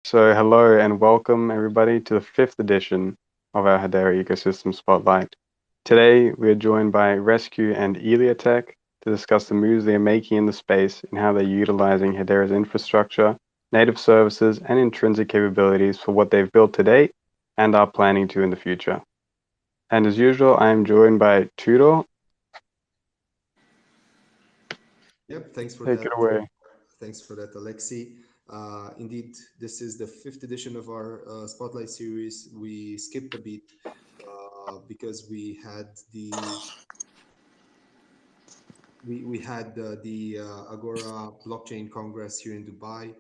So, hello and welcome everybody to the fifth edition of our Hedera Ecosystem Spotlight. Today, we are joined by ResQ and Eleatek to discuss the moves they are making in the space and how they're utilizing Hedera's infrastructure, native services, and intrinsic capabilities for what they've built to date and are planning to in the future. And as usual, I am joined by Tudor. Yep, thanks for Take it that. away. Thanks for that, Alexi. Indeed, this is the fifth edition of our Spotlight series. We skipped a beat because we had the Agora Blockchain Congress here in Dubai,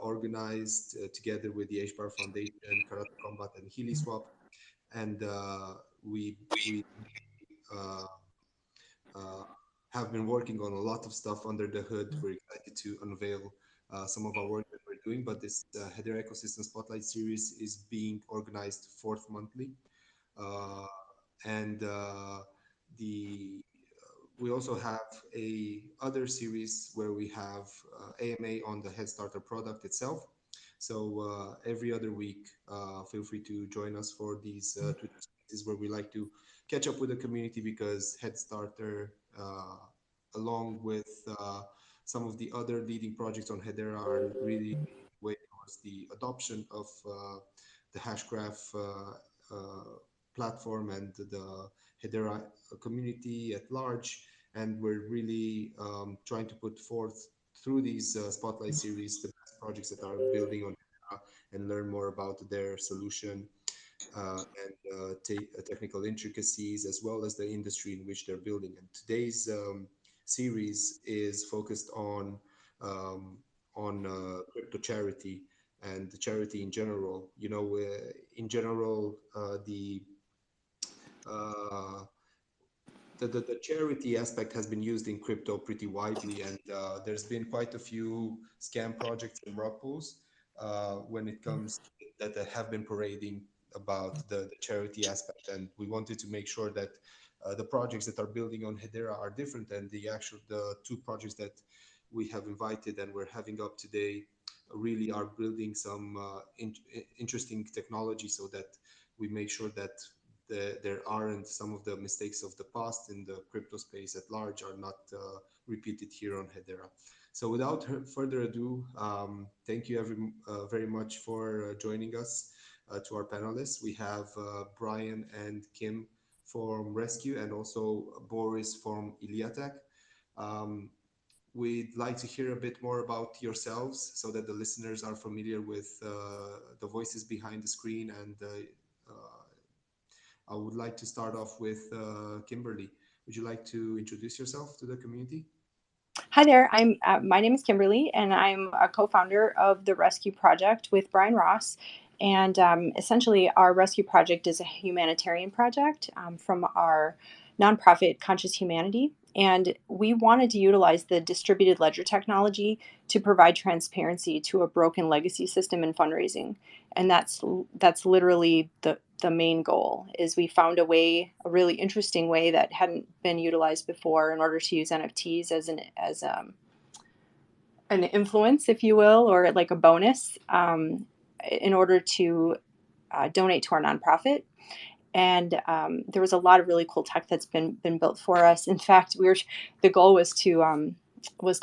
organized together with the HBAR Foundation, Karate Combat, and HeliSwap, and we uh, uh, have been working on a lot of stuff under the hood. We're excited to unveil some of our work that we're doing, but this Hedera Ecosystem Spotlight series is being organized fourth monthly. Uh, and the We also have a other series where we have AMA on the HeadStarter product itself. So every other week, feel free to join us for these Twitter spaces where we like to catch up with the community because HeadStarter, along with some of the other leading projects on Hedera, are really way towards the adoption of the Hashgraph platform and the Hedera community at large. And we're really trying to put forth through these Spotlight series the best projects that are building on Hedera and learn more about their solution and technical intricacies as well as the industry in which they're building. And today's series is focused um, on crypto charity and the charity in general. In general, uh, the charity aspect has been used in crypto pretty widely, and there's been quite a few scam projects and rug pulls when it comes that have been parading about the charity aspect. And we wanted to make sure that the projects that are building on Hedera are different, and the two projects that we have invited and we're having up today really are building some interesting technology so that we make sure that there aren't some of the mistakes of the past in the crypto space at large are not repeated here on Hedera. So without further ado, thank you very much for joining us to our panelists. We have Brian and Kim from ResQ and also Boris from Eleatek. Um, we'd like to hear a bit more about yourselves so that the listeners are familiar with the voices behind the screen. And I would like to start off with Kimberly. Would you like to introduce yourself to the community? Hi there. My name is Kimberly, and I'm a co-founder of the ResQ Project with Brian Ross. And essentially, our ResQ Project is a humanitarian project from our nonprofit Conscious Humanity. And we wanted to utilize the distributed ledger technology to provide transparency to a broken legacy system in fundraising. And that's literally the main goal. Is we found a really interesting way that hadn't been utilized before in order to use NFTs as an influence, if you will, or like a bonus in order to donate to our nonprofit. And there was a lot of really cool tech that's been built for us. In fact, the goal was to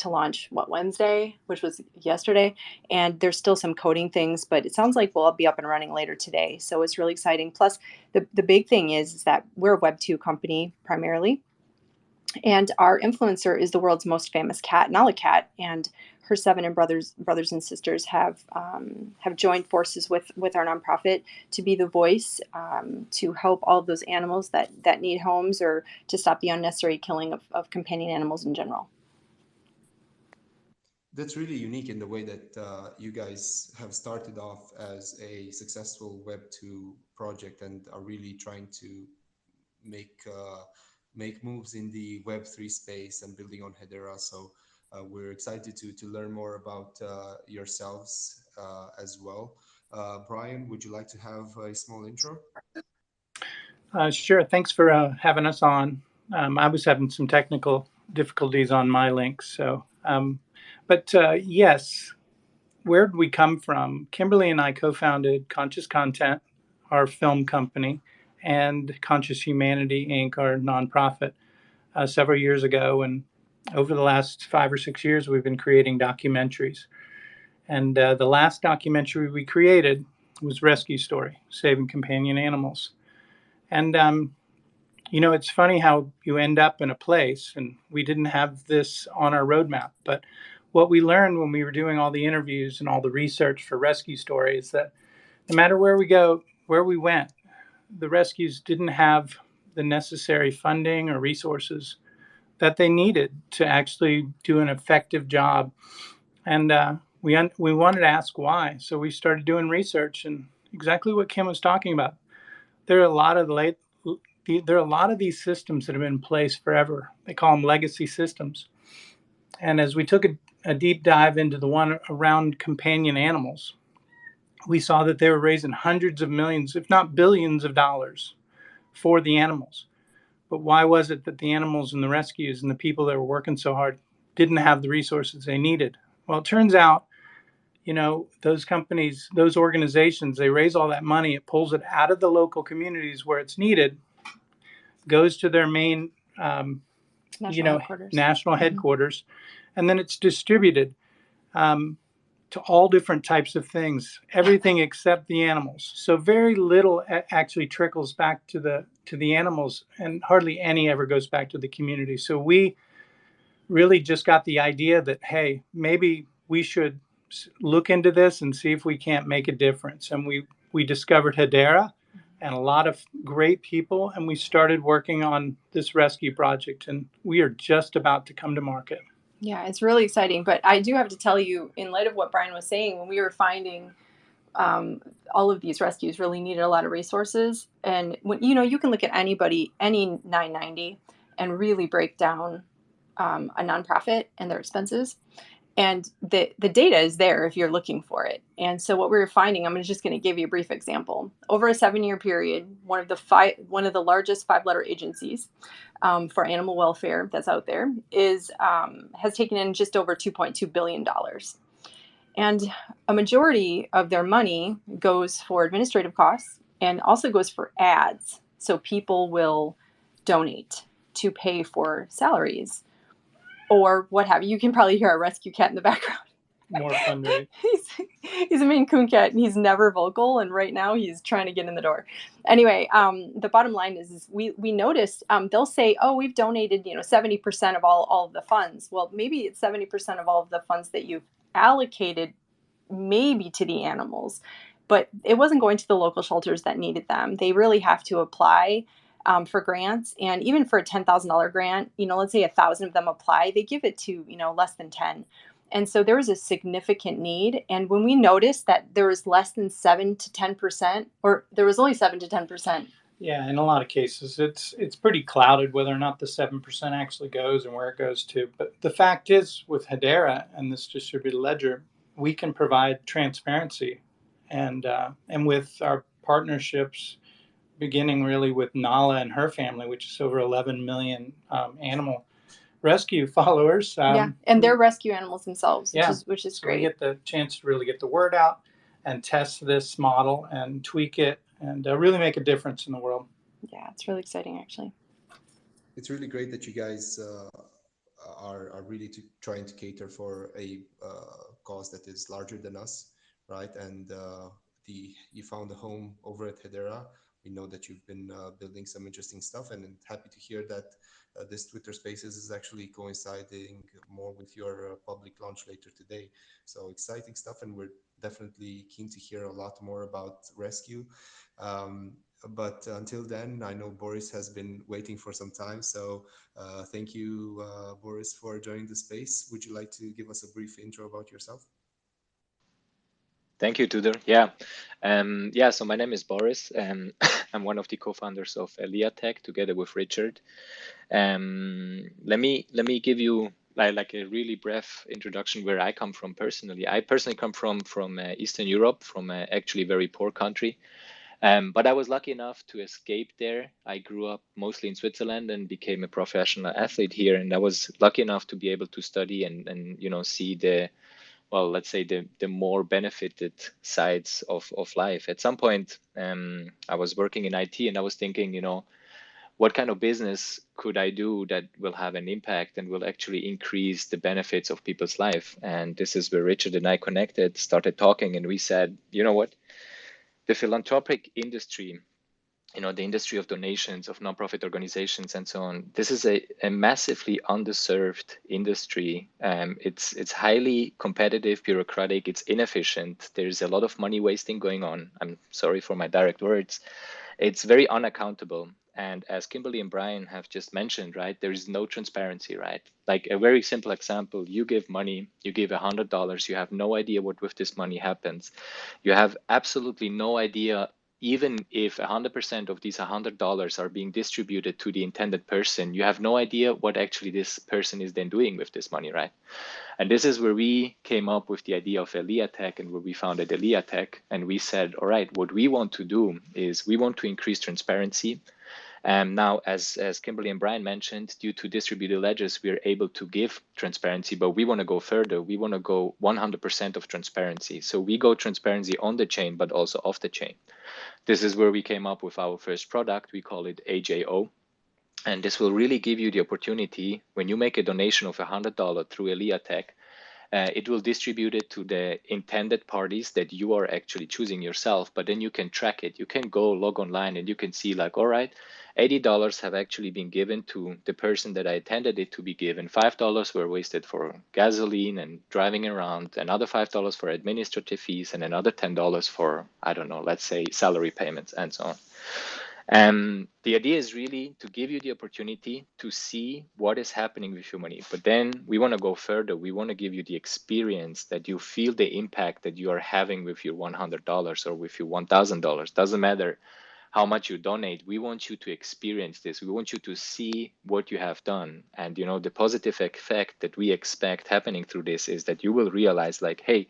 launch Wednesday, which was yesterday, and there's still some coding things, but it sounds like we'll be up and running later today. So it's really exciting. Plus, the big thing is that we're a Web2 company primarily, and our influencer is the world's most famous cat, Nala Cat, and her seven brothers and sisters have joined forces with our nonprofit to be the voice to help all of those animals that need homes, or to stop the unnecessary killing of companion animals in general. That's really unique in the way that you guys have started off as a successful Web2 project and are really trying to make make moves in the Web3 space and building on Hedera. So we're excited to learn more about yourselves as well. Brian, would you like to have a small intro? Sure. Thanks for having us on. I was having some technical difficulties on my link, but yes, where did we come from? Kimberly and I co-founded Conscious Content, our film company, and Conscious Humanity Inc., our nonprofit, several years ago. And over the last 5 or 6 years, we've been creating documentaries. And the last documentary we created was Rescue Story, Saving Companion Animals. And, it's funny how you end up in a place, and we didn't have this on our roadmap. But what we learned when we were doing all the interviews and all the research for Rescue Story is that no matter where we went, the rescues didn't have the necessary funding or resources that they needed to actually do an effective job. And we wanted to ask why. So we started doing research, and exactly what Kim was talking about. There are a lot of these systems that have been in place forever. They call them legacy systems. And as we took a deep dive into the one around companion animals, we saw that they were raising hundreds of millions, if not billions of dollars for the animals. But why was it that the animals and the rescues and the people that were working so hard didn't have the resources they needed? Well, it turns out, those companies, those organizations, they raise all that money, it pulls it out of the local communities where it's needed, goes to their main national headquarters, and then it's distributed to all different types of things, everything except the animals. So very little actually trickles back to the animals, and hardly any ever goes back to the community. So we really just got the idea that, hey, maybe we should look into this and see if we can't make a difference. And we discovered Hedera and a lot of great people, and we started working on this rescue project, and we are just about to come to market. Yeah, it's really exciting. But I do have to tell you, in light of what Brian was saying, when we were finding all of these rescues really needed a lot of resources. And when you can look at any 990 and really break down a nonprofit and their expenses. And the data is there if you're looking for it. And so what we were finding, I'm just going to give you a brief example. Over a 7-year period, one of the largest 5-letter agencies for animal welfare that's out there has taken in just over $2.2 billion. And a majority of their money goes for administrative costs and also goes for ads. So people will donate to pay for salaries or what have you. You can probably hear our rescue cat in the background. More fundraising. He's a Maine Coon cat, and he's never vocal. And right now, he's trying to get in the door. Anyway, the bottom line is we noticed they'll say, "Oh, we've donated 70% of all of the funds." Well, maybe it's 70% of all of the funds that you've allocated, maybe to the animals, but it wasn't going to the local shelters that needed them. They really have to apply for grants, and even for a $10,000 grant, let's say 1,000 of them apply, they give it to less than 10. And so there was a significant need. And when we noticed that there was less than 7 to 10%, or there was only 7 to 10%. Yeah, in a lot of cases, it's pretty clouded whether or not the 7% actually goes and where it goes to. But the fact is, with Hedera and this distributed ledger, we can provide transparency, and with our partnerships, beginning really with Nala and her family, which is over 11 million animal rescue followers. And they're rescue animals themselves, which is so great. We get the chance to really get the word out and test this model and tweak it and really make a difference in the world. Yeah, it's really exciting, actually. It's really great that you guys are really trying to cater for a cause that is larger than us, right? And you found a home over at Hedera. We know that you've been building some interesting stuff, and I'm happy to hear that this Twitter Spaces is actually coinciding more with your public launch later today. So exciting stuff, and we're definitely keen to hear a lot more about rescue. But until then, I know Boris has been waiting for some time. So thank you, Boris, for joining the space. Would you like to give us a brief intro about yourself? Thank you, Tudor. So my name is Boris. I'm one of the co-founders of Eleatek together with Richard. Let me give you like a really brief introduction where I come from personally. I personally come from Eastern Europe, from actually very poor country. But I was lucky enough to escape there. I grew up mostly in Switzerland and became a professional athlete here. And I was lucky enough to be able to study and see well, let's say the more benefited sides of life. At some point, I was working in IT and I was thinking, what kind of business could I do that will have an impact and will actually increase the benefits of people's life? And this is where Richard and I connected, started talking, and we said, you know what? The philanthropic industry, the industry of donations, of nonprofit organizations, and so on. This is a massively underserved industry. It's highly competitive, bureaucratic, it's inefficient. There's a lot of money wasting going on. I'm sorry for my direct words. It's very unaccountable. And as Kimberly and Brian have just mentioned, right, there is no transparency, right? Like a very simple example, you give money, you give $100, you have no idea what with this money happens. You have absolutely no idea, even if 100% of these $100 are being distributed to the intended person, you have no idea what actually this person is then doing with this money, right? And this is where we came up with the idea of Eleatek and where we founded Eleatek. And we said, all right, what we want to do is we want to increase transparency. And now, as Kimberly and Brian mentioned, due to distributed ledgers, we are able to give transparency, but we want to go further. We want to go 100% of transparency. So we go transparency on the chain, but also off the chain. This is where we came up with our first product. We call it AJO. And this will really give you the opportunity, when you make a donation of $100 through Eleatek, it will distribute it to the intended parties that you are actually choosing yourself, but then you can track it. You can go log online and you can see like, all right, $80 have actually been given to the person that I intended it to be given. $5 were wasted for gasoline and driving around, another $5 for administrative fees, and another $10 for, I don't know, let's say salary payments and so on. And the idea is really to give you the opportunity to see what is happening with your money. But then we want to go further. We want to give you the experience that you feel the impact that you are having with your $100 or with your $1,000. Doesn't matter how much you donate. We want you to experience this. We want you to see what you have done. And, the positive effect that we expect happening through this is that you will realize like, hey,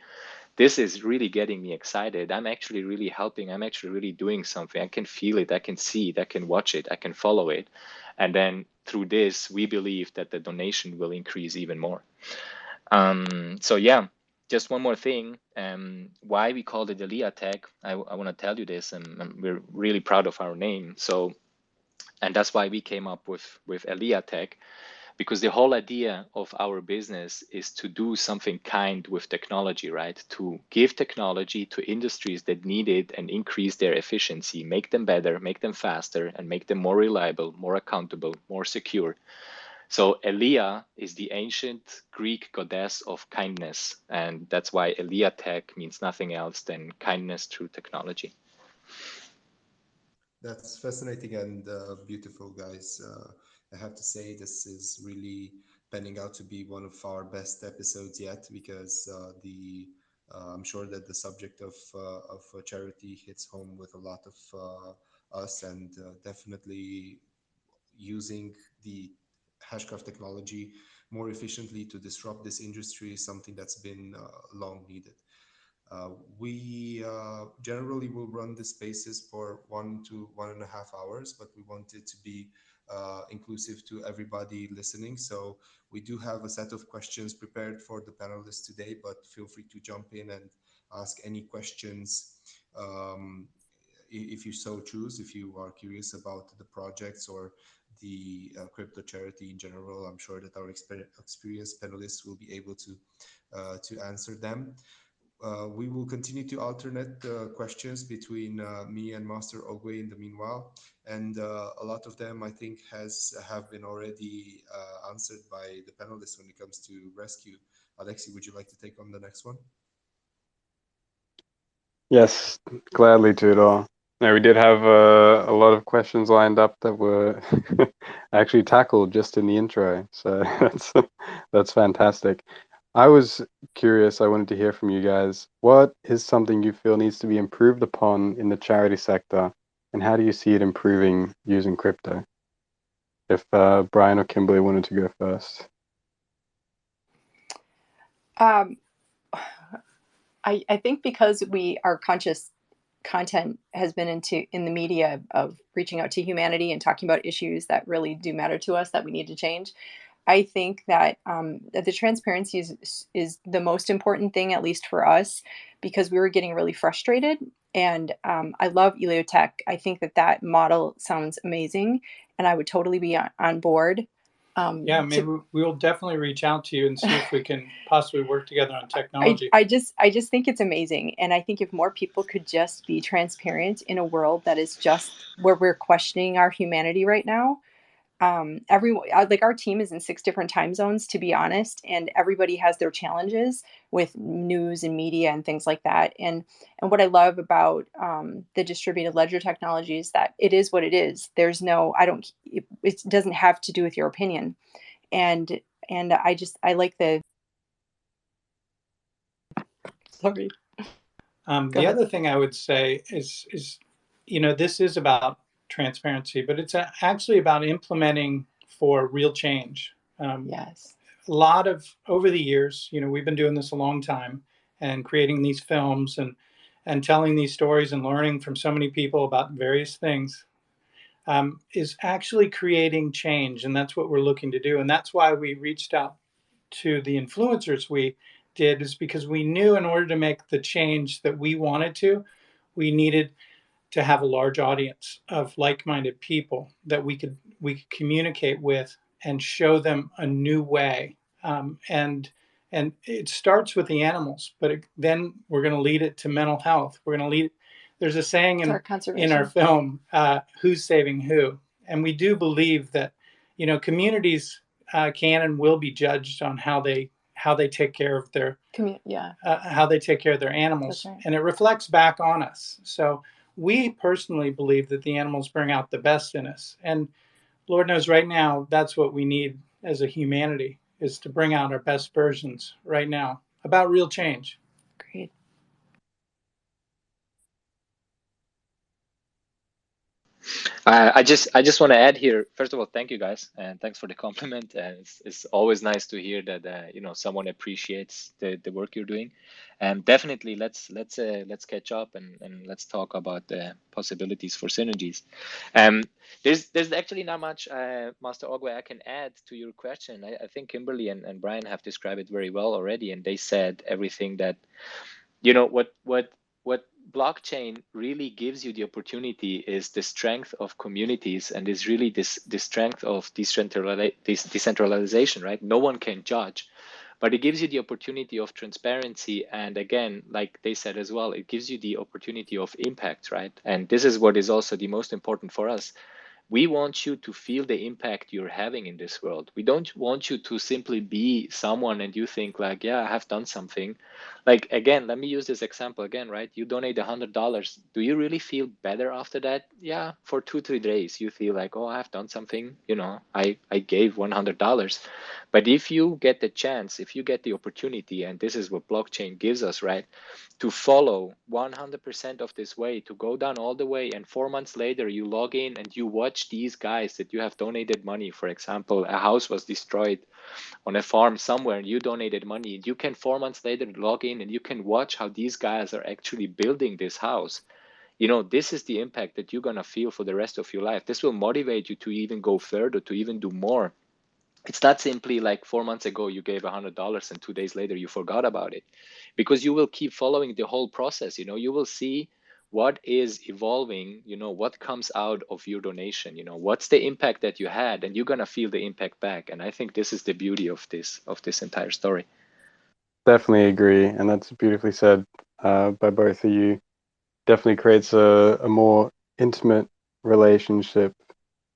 this is really getting me excited. I'm actually really helping. I'm actually really doing something. I can feel it. I can see it. I can watch it. I can follow it. And then through this, we believe that the donation will increase even more. So yeah, just one more thing. Why we called it Eleatek, I want to tell you this, and we're really proud of our name. And that's why we came up with Eleatek. Because the whole idea of our business is to do something kind with technology, right? To give technology to industries that need it and increase their efficiency, make them better, make them faster, and make them more reliable, more accountable, more secure. So Elea is the ancient Greek goddess of kindness. And that's why Eleatek means nothing else than kindness through technology. That's fascinating and beautiful, guys. I have to say this is really panning out to be one of our best episodes yet, because I'm sure that the subject of charity hits home with a lot of us, and definitely using the hashgraph technology more efficiently to disrupt this industry is something that's been long needed. We generally will run the spaces for 1 to 1.5 hours, but we want it to be inclusive to everybody listening. So we do have a set of questions prepared for the panelists today, but feel free to jump in and ask any questions if you so choose. If you are curious about the projects or the crypto charity in general, I'm sure that our experienced panelists will be able to answer them. We will continue to alternate questions between me and Master Oogway in the meanwhile, and a lot of them I think have been already answered by the panelists when it comes to ResQ. Alexi, would you like to take on the next one? Yes, gladly, Tudor. Now, we did have a lot of questions lined up that were actually tackled just in the intro, so that's fantastic. I was curious, I wanted to hear from you guys. What is something you feel needs to be improved upon in the charity sector, and how do you see it improving using crypto? If Brian or Kimberly wanted to go first. I think because our conscious content has been in the media of reaching out to humanity and talking about issues that really do matter to us that we need to change, I think that the transparency is the most important thing, at least for us, because we were getting really frustrated. And I love Eleatek. I think that that model sounds amazing, and I would totally be on board. Yeah, maybe we'll definitely reach out to you and see if we can possibly work together on technology. I just think it's amazing, and I think if more people could just be transparent in a world that is just where we're questioning our humanity right now. Everyone, like our team is in 6 different time zones, to be honest, and everybody has their challenges with news and media and things like that. And what I love about the distributed ledger technology is that it is what it is. There's no, I don't, it doesn't have to do with your opinion. And I like the. Sorry. The other thing I would say is this is about transparency, but it's actually about implementing for real change. Yes. A lot of over the years, we've been doing this a long time and creating these films and telling these stories and learning from so many people about various things is actually creating change. And that's what we're looking to do. And that's why we reached out to the influencers we did, is because we knew in order to make the change that we wanted to, we needed to have a large audience of like-minded people that we could communicate with and show them a new way. And it starts with the animals, but then we're going to lead it to mental health. We're going to lead. There's a saying in our film, "Who's saving who?" And we do believe that communities can and will be judged on how they take care of their how they take care of their animals, right. And it reflects back on us. So we personally believe that the animals bring out the best in us, and Lord knows right now that's what we need as a humanity, is to bring out our best versions right now about real change. Great. I just want to add here. First of all, thank you guys, and thanks for the compliment. And it's always nice to hear that someone appreciates the work you're doing. And definitely, let's catch up and let's talk about the possibilities for synergies. There's actually not much, Master Oogway, I can add to your question. I think Kimberly and Brian have described it very well already, and they said everything that what blockchain really gives you the opportunity is the strength of communities, and is really this strength of decentralization, right? No one can judge, but it gives you the opportunity of transparency, and again, like they said as well, it gives you the opportunity of impact, right? And this is what is also the most important for us. We want you to feel the impact you're having in this world. We don't want you to simply be someone and you think like, yeah, I have done something. Like, again, let me use this example again, right? You donate $100. Do you really feel better after that? Yeah, for 2-3 days, you feel like, oh, I have done something. I gave $100. But if you get the chance, if you get the opportunity, and this is what blockchain gives us, right? To follow 100% of this way, to go down all the way, and 4 months later you log in and you watch these guys that you have donated money. For example, a house was destroyed on a farm somewhere and you donated money. You can 4 months later log in and you can watch how these guys are actually building this house. This is the impact that you're going to feel for the rest of your life. This will motivate you to even go further, to even do more. It's not simply like 4 months ago you gave $100 and 2 days later you forgot about it, because you will keep following the whole process. You will see what is evolving, what comes out of your donation, what's the impact that you had, and you're going to feel the impact back. And I think this is the beauty of this entire story. Definitely agree, and that's beautifully said by both of you. Definitely creates a more intimate relationship.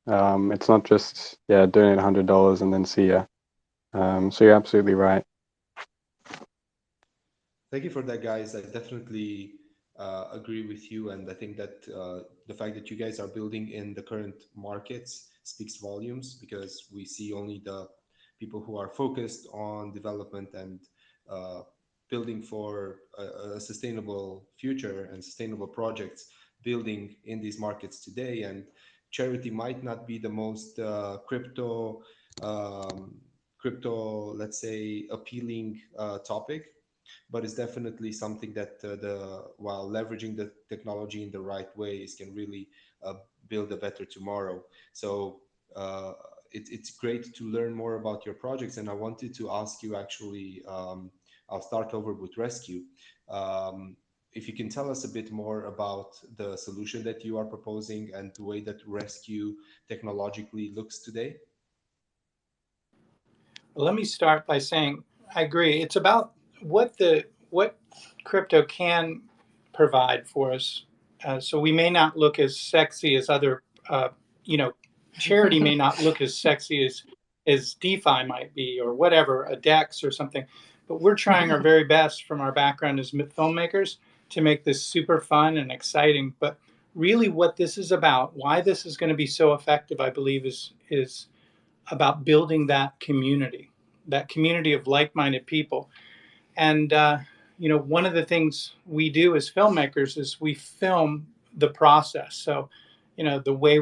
It's not just donate $100 and then see ya. So you're absolutely right. Thank you for that, guys. I definitely agree with you, and I think that the fact that you guys are building in the current markets speaks volumes, because we see only the people who are focused on development and uh, building for a sustainable future and sustainable projects building in these markets today. And charity might not be the most crypto, let's say, appealing topic, but it's definitely something that while leveraging the technology in the right ways can really build a better tomorrow. So it's great to learn more about your projects. And I wanted to ask you actually, I'll start over with ResQ. If you can tell us a bit more about the solution that you are proposing and the way that ResQ technologically looks today. Well, let me start by saying I agree. It's about what crypto can provide for us. So we may not look as sexy as other, charity may not look as sexy as DeFi might be, or whatever, a DEX or something. But we're trying our very best from our background as filmmakers to make this super fun and exciting. But really what this is about, why this is going to be so effective, I believe, is about building that community of like-minded people. And, one of the things we do as filmmakers is we film the process. So, the way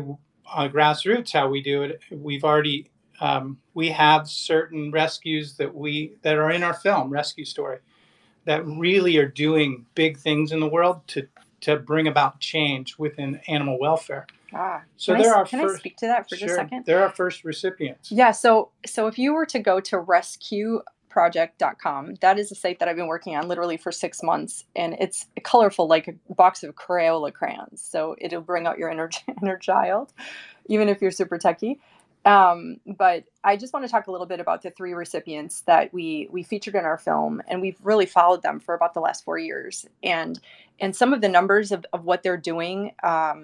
grassroots, how we do it, we've already, we have certain rescues that are in our film, Rescue Story, that really are doing big things in the world to bring about change within animal welfare. So can I speak to that for just a second? They're our first recipients. Yeah. So if you were to go to resqueproject.com, that is a site that I've been working on literally for 6 months, and it's colorful like a box of Crayola crayons. So it'll bring out your inner child, even if you're super techie. But I just want to talk a little bit about the 3 recipients that we featured in our film, and we've really followed them for about the last 4 years. And some of the numbers of what they're doing are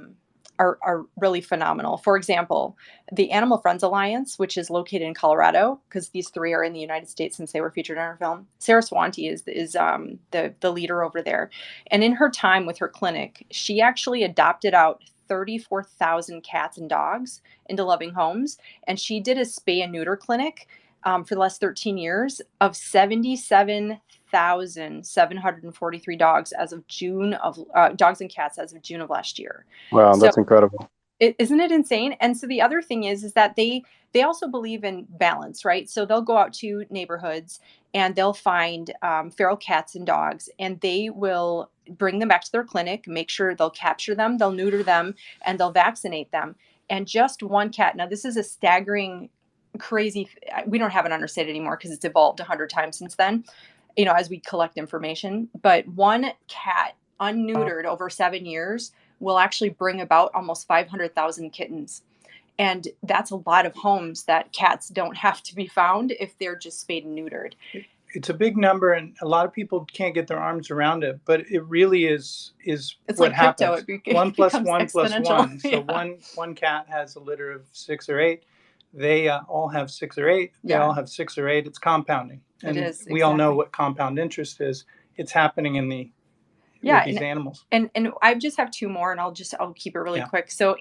really phenomenal. For example, the Animal Friends Alliance, which is located in Colorado, because these 3 are in the United States since they were featured in our film. Sarah Swanty is the leader over there. And in her time with her clinic, she actually adopted out 34,000 cats and dogs into loving homes. And she did a spay and neuter clinic for the last 13 years of 77,743 dogs as of June of dogs and cats as of June of last year. Wow, that's incredible. Isn't it insane? And so the other thing is that they also believe in balance, right? So they'll go out to neighborhoods and they'll find feral cats and dogs, and they will bring them back to their clinic, make sure they'll capture them, they'll neuter them, and they'll vaccinate them. And just one cat. Now, this is a staggering, crazy. We don't have it under state anymore because it's evolved 100 times since then, as we collect information. But one cat unneutered over 7 years will actually bring about almost 500,000 kittens. And that's a lot of homes that cats don't have to be found if they're just spayed and neutered. It's a big number, and a lot of people can't get their arms around it, but it really is it's what like happens. Crypto, 1 plus 1 plus 1. So yeah. one cat has a litter of 6 or 8. They all have 6 or 8. They all have 6 or 8. It's compounding. And it is, we all know what compound interest is. It's happening in with these animals. And I just have 2 more, and I'll keep it really quick. So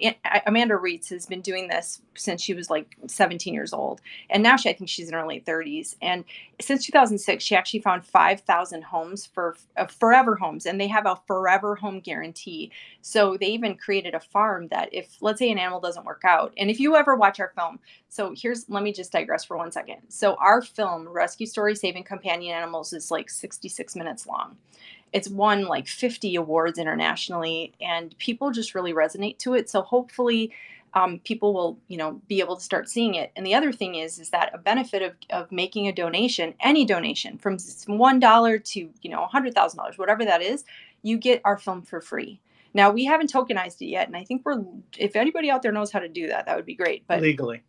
Amanda Reitz has been doing this since she was like 17 years old. And now I think she's in her late 30s. And since 2006, she actually found 5,000 homes for forever homes. And they have a forever home guarantee. So they even created a farm that if, let's say, an animal doesn't work out, and if you ever watch our film, so let me just digress for 1 second. So our film, Rescue Story Saving Companion Animals, is like 66 minutes long. It's won like 50 awards internationally, and people just really resonate to it. So hopefully people will, be able to start seeing it. And the other thing is that a benefit of making a donation, any donation from $1 to, $100,000, whatever that is, you get our film for free. Now, we haven't tokenized it yet, and I think if anybody out there knows how to do that, that would be great. But legally,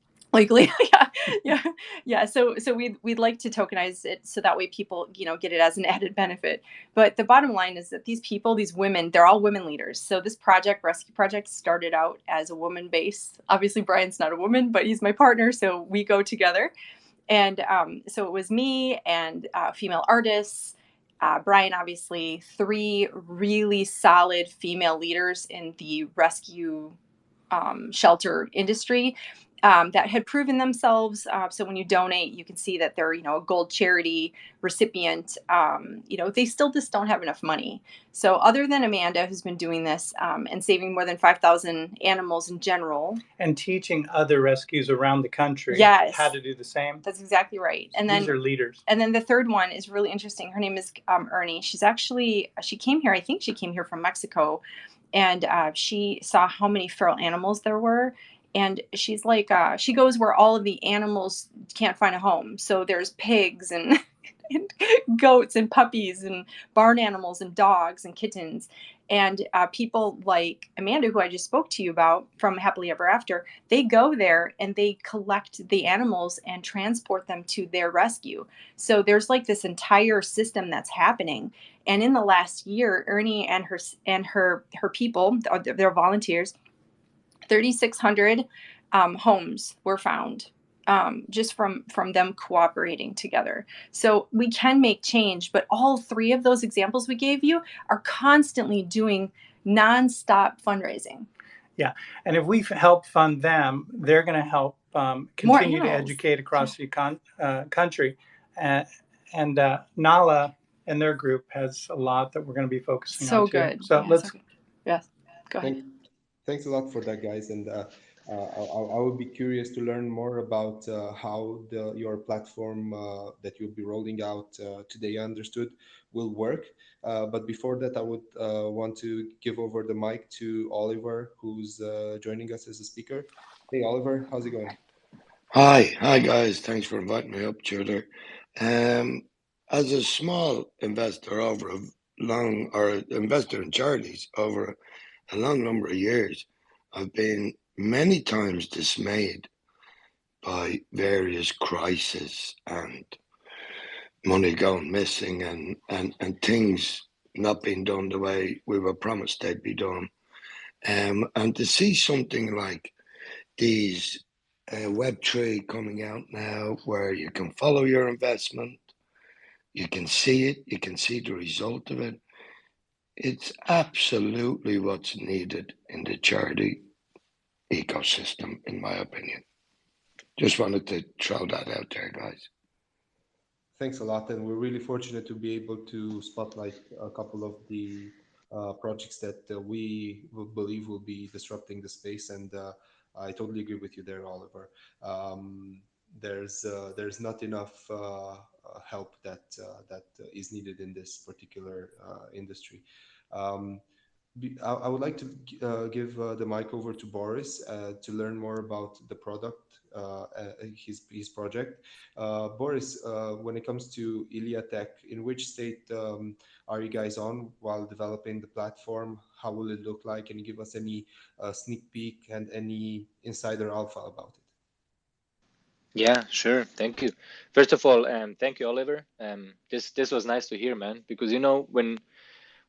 yeah. So we'd like to tokenize it so that way people, get it as an added benefit. But the bottom line is that these people, these women, they're all women leaders. So this project, Rescue Project, started out as a woman base. Obviously, Brian's not a woman, but he's my partner, so we go together. And so it was me and female artists. Brian, obviously, 3 really solid female leaders in the rescue shelter industry that had proven themselves. So when you donate, you can see that they're, a gold charity recipient. They still just don't have enough money. So other than Amanda, who's been doing this and saving more than 5,000 animals in general. And teaching other rescues around the country how to do the same. That's exactly right. And these are leaders. And then the third one is really interesting. Her name is Ernie. She came here, I think she came here from Mexico. And she saw how many feral animals there were. And she's like, she goes where all of the animals can't find a home. So there's pigs and, and goats and puppies and barn animals and dogs and kittens. And people like Amanda, who I just spoke to you about from Happily Ever After, they go there and they collect the animals and transport them to their rescue. So there's like this entire system that's happening. And in the last year, Ernie and her people, their volunteers, 3,600 homes were found just from them cooperating together. So we can make change, but all three of those examples we gave you are constantly doing nonstop fundraising. Yeah, and if we help fund them, they're going to help continue to educate across the country. And Nala and their group has a lot that we're going to be focusing on too. Good. So yeah, let's. so good. Yes, go ahead. Thanks a lot for that, guys. And I would be curious to learn more about how your platform that you'll be rolling out today, Understood, will work. But before that, I would want to give over the mic to Oliver, who's joining us as a speaker. Hey, Oliver, how's it going? Hi guys. Thanks for inviting me up, Tudor. As a small investor investor in charities over a long number of years, I've been many times dismayed by various crises and money going missing and things not being done the way we were promised they'd be done. And to see something like these Web3 coming out now, where you can follow your investment, you can see it, you can see the result of it. It's absolutely what's needed in the charity ecosystem, in my opinion. Just wanted to throw that out there, guys. Thanks a lot, and we're really fortunate to be able to spotlight a couple of the projects that we believe will be disrupting the space. And I totally agree with you there, Oliver. There's not enough help that is needed in this particular industry. I would like to give the mic over to Boris to learn more about the product, his project. Boris, when it comes to Eleatek, in which state are you guys on while developing the platform? How will it look like? Can you give us any sneak peek and any insider alpha about it? Yeah, sure. Thank you. First of all, thank you, Oliver. This was nice to hear, man, because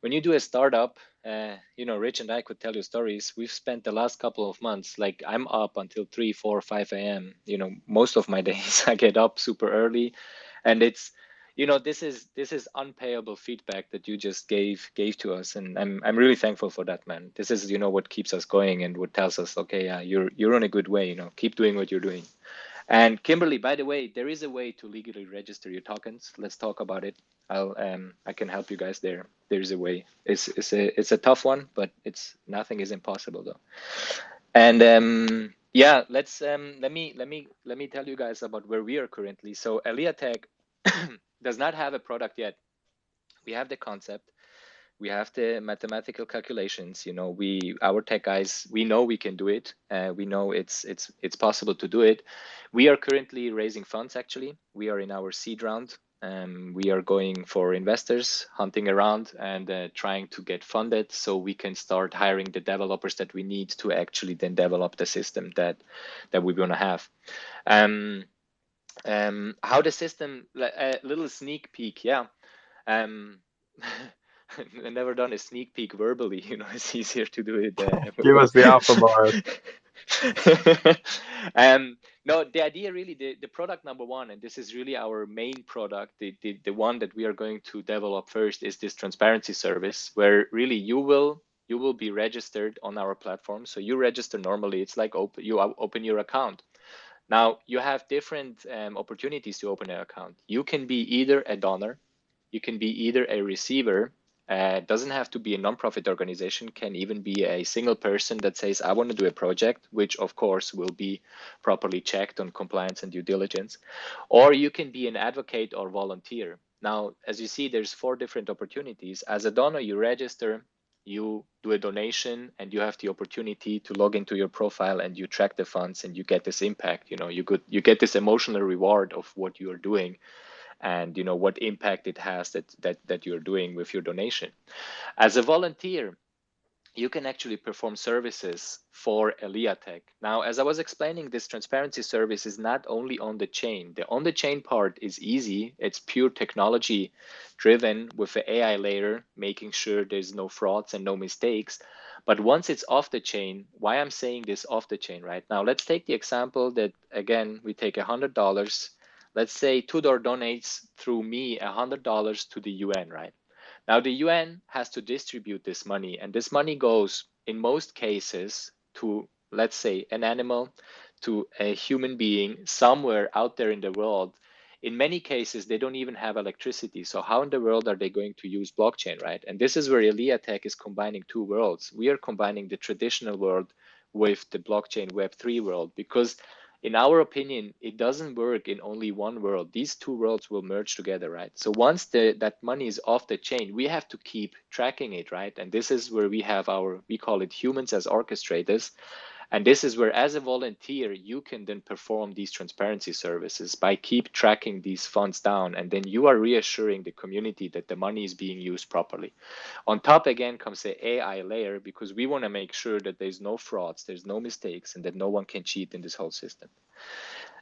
when you do a startup, Rich and I could tell you stories. We've spent the last couple of months, like I'm up until 3, 4, 5 a.m. Most of my days I get up super early, and it's, this is unpayable feedback that you just gave to us, and I'm really thankful for that, man. This is what keeps us going and what tells us, okay, yeah, you're on a good way. Keep doing what you're doing. And Kimberly, by the way, there is a way to legally register your tokens. Let's talk about it. I can help you guys there. There's a way. It's a tough one, but nothing is impossible though. And yeah, let me tell you guys about where we are currently. So Eleatek does not have a product yet. We have the concept. We have the mathematical calculations. Our tech guys, we know we can do it. We know it's possible to do it. We are currently raising funds. Actually, we are in our seed round. We are going for investors, hunting around and trying to get funded so we can start hiring the developers that we need to actually then develop the system that we're going to have. How the system, a little sneak peek, yeah. I've never done a sneak peek verbally. It's easier to do it. Give us the alpha bar. No, the idea really, the product number one, and this is really our main product, the one that we are going to develop first, is this transparency service, where really you will be registered on our platform. So you register normally. It's like you open your account. Now you have different opportunities to open an account. You can be either a donor, you can be either a receiver. Doesn't have to be a nonprofit organization, can even be a single person that says, I want to do a project, which of course will be properly checked on compliance and due diligence. Or you can be an advocate or volunteer. Now, as you see, there's 4 different opportunities. As a donor, you register, you do a donation and you have the opportunity to log into your profile and you track the funds and you get this impact. You get this emotional reward of what you are doing and what impact it has that you're doing with your donation. As a volunteer, you can actually perform services for Eleatek. Now, as I was explaining, this transparency service is not only on the chain. The on the chain part is easy. It's pure technology driven with the AI layer, making sure there's no frauds and no mistakes. But once it's off the chain, why I'm saying this off the chain right now, let's take the example that, again, we take $100. Let's say Tudor donates through me $100 to the UN, right? Now, the UN has to distribute this money, and this money goes, in most cases, to, let's say, an animal, to a human being somewhere out there in the world. In many cases, they don't even have electricity. So how in the world are they going to use blockchain, right? And this is where Eleatek is combining two worlds. We are combining the traditional world with the blockchain Web3 world, because in our opinion, it doesn't work in only one world. These two worlds will merge together, right? So once that money is off the chain, we have to keep tracking it, right? And this is where we have we call it humans as orchestrators. And this is where, as a volunteer, you can then perform these transparency services by keep tracking these funds down. And then you are reassuring the community that the money is being used properly. On top, again, comes the AI layer, because we want to make sure that there's no frauds, there's no mistakes, and that no one can cheat in this whole system.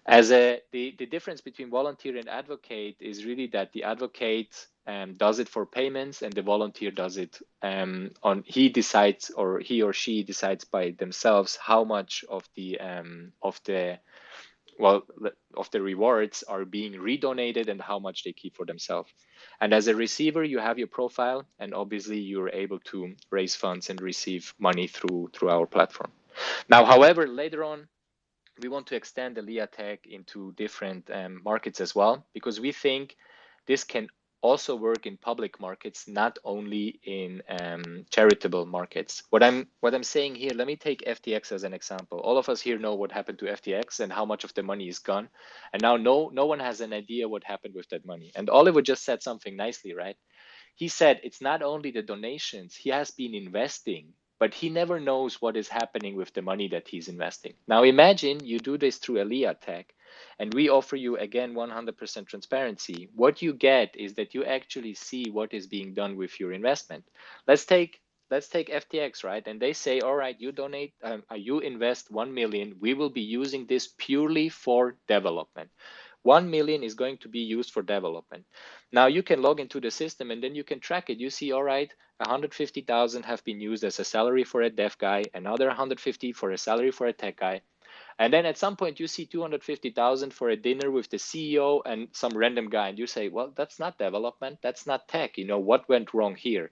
The difference between volunteer and advocate is really that the advocate does it for payments, and the volunteer does it he decides, or he or she decides by themselves how much of the rewards are being redonated and how much they keep for themselves. And as a receiver, you have your profile, and obviously you're able to raise funds and receive money through our platform. Now, however, later on, we want to extend the Eleatek into different markets as well, because we think this can also work in public markets, not only in charitable markets. What I'm saying here, let me take FTX as an example. All of us here know what happened to FTX and how much of the money is gone. And now no one has an idea what happened with that money. And Oliver just said something nicely, right? He said it's not only the donations, he has been investing, but he never knows what is happening with the money that he's investing. Now imagine you do this through Eleatek, and we offer you, again, 100% transparency. What you get is that you actually see what is being done with your investment. Let's take FTX, right? And they say, all right, you donate, you invest 1 million. We will be using this purely for development. 1 million is going to be used for development. Now you can log into the system and then you can track it. You see, all right, 150,000 have been used as a salary for a dev guy, another 150 for a salary for a tech guy. And then at some point you see 250,000 for a dinner with the CEO and some random guy. And you say, well, that's not development. That's not tech. What went wrong here?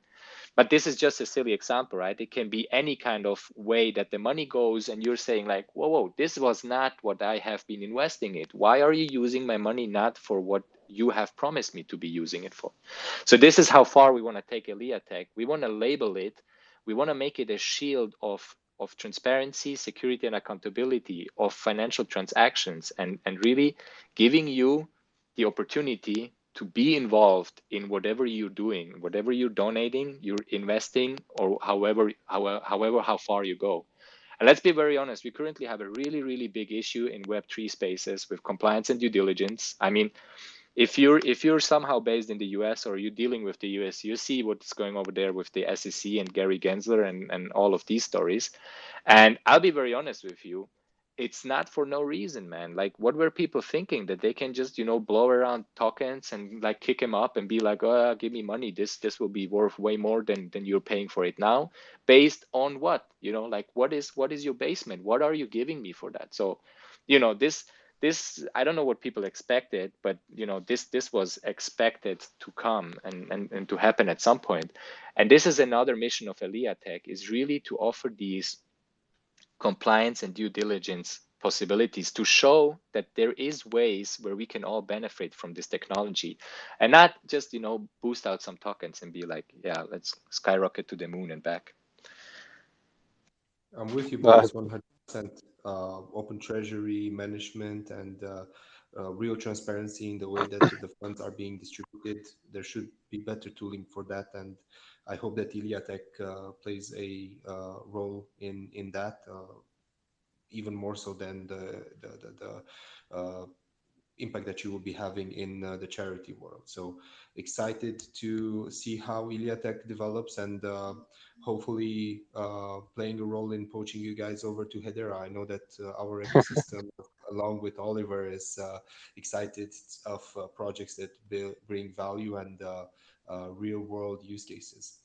But this is just a silly example, right? It can be any kind of way that the money goes, and you're saying like, whoa, this was not what I have been investing it. Why are you using my money not for what you have promised me to be using it for? So this is how far we want to take Eleatek. We want to label it. We want to make it a shield of transparency, security, and accountability of financial transactions, and really giving you the opportunity to be involved in whatever you're doing, whatever you're donating, you're investing, or however how far you go. And let's be very honest, we currently have a really, really big issue in Web3 spaces with compliance and due diligence. I mean, if you're somehow based in the US or you're dealing with the US, you see what's going over there with the SEC and Gary Gensler and all of these stories. And I'll be very honest with you, it's not for no reason, man. Like, what were people thinking, that they can just, blow around tokens and like kick him up and be like, oh, give me money. This will be worth way more than you're paying for it now. Based on what? Like, what is your basement? What are you giving me for that? So, this I don't know what people expected, but this was expected to come and to happen at some point. And this is another mission of Eleatek, is really to offer these compliance and due diligence possibilities to show that there is ways where we can all benefit from this technology, and not just boost out some tokens and be like, yeah, let's skyrocket to the moon and back. I'm with you, boys, 100%. Open treasury management and real transparency in the way that the funds are being distributed. There should be better tooling for that, and I hope that Eleatek plays a role in that, even more so than the impact that you will be having in the charity world. So excited to see how Eleatek develops, and hopefully playing a role in poaching you guys over to Hedera. I know that our ecosystem, along with Oliver, is excited of projects that bring value and real world use cases.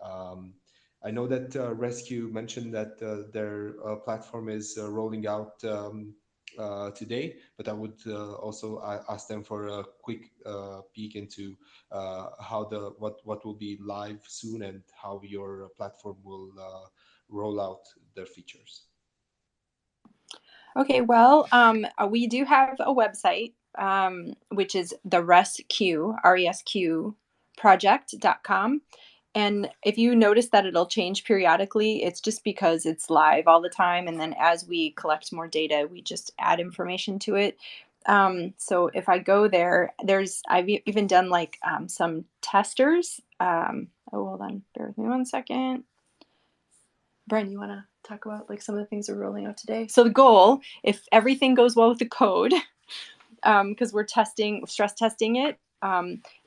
I know that ResQ mentioned that their platform is rolling out today, but I would also ask them for a quick peek into what will be live soon and how your platform will roll out their features. Okay, well, we do have a website, which is the ResQ project.com. And if you notice that it'll change periodically, it's just because it's live all the time. And then as we collect more data, we just add information to it. So if I go there, I've even done like some testers. Oh, hold on, bear with me 1 second. Brian, you want to talk about like some of the things we're rolling out today? So the goal, if everything goes well with the code, because we're stress testing it,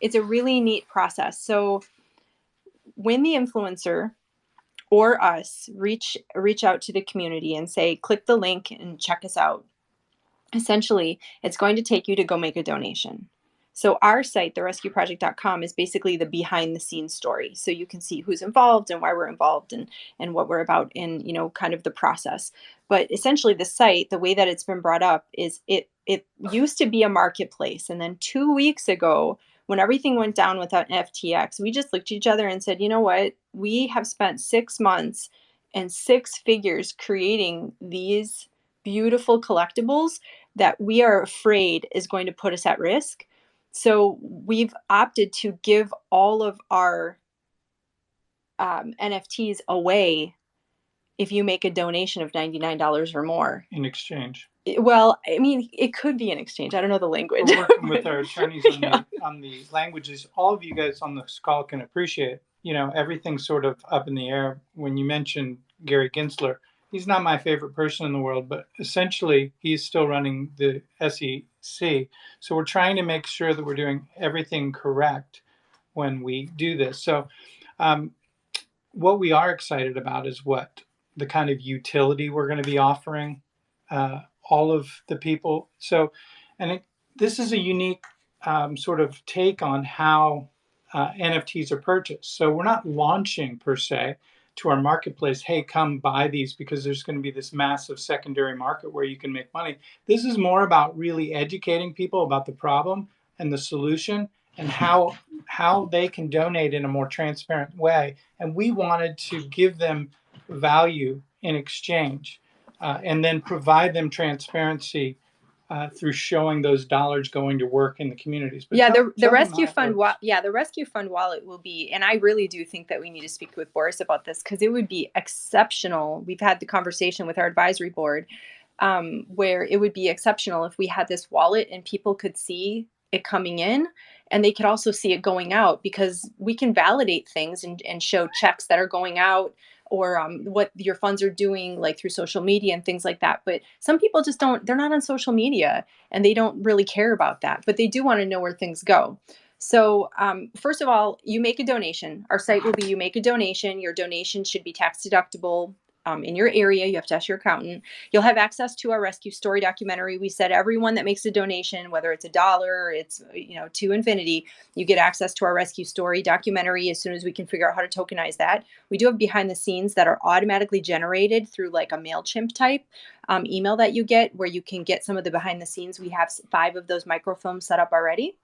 it's a really neat process. So when the influencer or us reach out to the community and say, click the link and check us out, essentially, it's going to take you to go make a donation. So our site, theresqueproject.com, is basically the behind the scenes story. So you can see who's involved and why we're involved and what we're about in, kind of the process. But essentially the site, the way that it's been brought up is it used to be a marketplace. And then 2 weeks ago, when everything went down with FTX, we just looked at each other and said, you know what? We have spent 6 months and 6 figures creating these beautiful collectibles that we are afraid is going to put us at risk. So we've opted to give all of our NFTs away if you make a donation of $99 or more. In exchange. Well, I mean, it could be in exchange. I don't know the language. We're working with our attorneys on the languages. All of you guys on this call can appreciate, everything's sort of up in the air. When you mentioned Gary Gensler, he's not my favorite person in the world, but essentially he's still running the SEC. So we're trying to make sure that we're doing everything correct when we do this. So what we are excited about is what the kind of utility we're going to be offering all of the people. So, this is a unique sort of take on how NFTs are purchased. So we're not launching per se to our marketplace, hey, come buy these because there's going to be this massive secondary market where you can make money. This is more about really educating people about the problem and the solution and how they can donate in a more transparent way. And we wanted to give them value in exchange and then provide them transparency through showing those dollars going to work in the communities. But the ResQ Fund, the ResQ Fund wallet will be, and I really do think that we need to speak with Boris about this because it would be exceptional. We've had the conversation with our advisory board where it would be exceptional if we had this wallet and people could see it coming in and they could also see it going out, because we can validate things and show checks that are going out or what your funds are doing, like through social media and things like that. But some people just they're not on social media and they don't really care about that, but they do want to know where things go. So first of all, you make a donation. Our site will be, you make a donation. Your donation should be tax deductible in your area. You have to ask your accountant. You'll have access to our ResQ story documentary. We said everyone that makes a donation, whether it's $1 or it's to infinity, you get access to our ResQ story documentary as soon as we can figure out how to tokenize that. We do have behind the scenes that are automatically generated through like a MailChimp type email that you get, where you can get some of the behind the scenes. We have 5 of those microfilms set up already.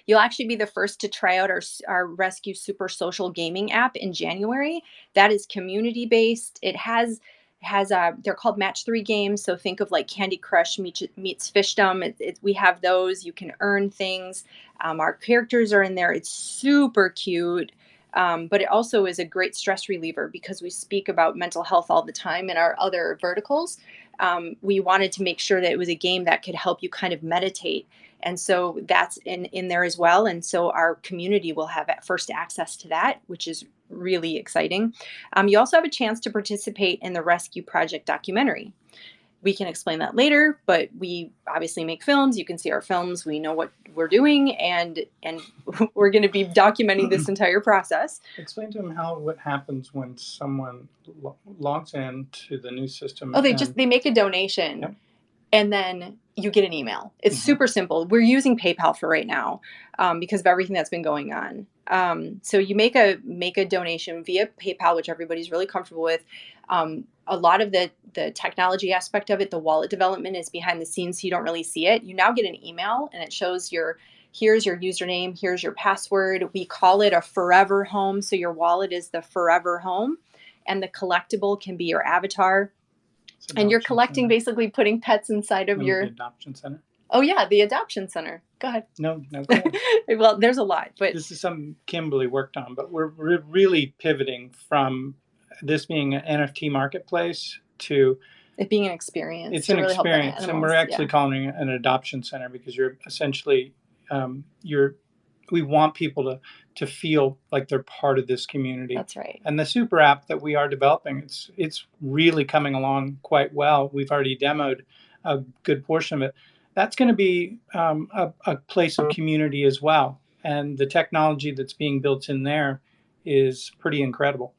You'll actually be the first to try out our ResQ Super Social Gaming app in January. That is community based. It has they're called match 3 games. So think of like Candy Crush meets Fishdom. We have those. You can earn things. Our characters are in there. It's super cute. But it also is a great stress reliever because we speak about mental health all the time in our other verticals. we wanted to make sure that it was a game that could help you kind of meditate. And so that's in there as well. And so our community will have at first access to that, which is really exciting. You also have a chance to participate in the Rescue Project documentary. We can explain that later, but we obviously make films. You can see our films. We know what we're doing, and we're going to be documenting this entire process. Explain to them what happens when someone logs into the new system. Oh, they make a donation. Yep. And then you get an email. It's super simple. We're using PayPal for right now because of everything that's been going on. So you make a donation via PayPal, which everybody's really comfortable with. A lot of the technology aspect of it, the wallet development is behind the scenes, so you don't really see it. You now get an email, and it shows here's your username, here's your password. We call it a forever home. So your wallet is the forever home, and the collectible can be your avatar. And you're collecting, basically putting pets inside of your adoption center. Oh yeah, the adoption center. Go ahead. No, go ahead. Well, there's a lot, but this is something Kimberly worked on. But we're really pivoting from this being an NFT marketplace to it being an experience. It's an experience, and we're actually calling it an adoption center because you're essentially we want people to feel like they're part of this community. That's right. And the super app that we are developing, it's really coming along quite well. We've already demoed a good portion of it. That's going to be a place of community as well. And the technology that's being built in there is pretty incredible.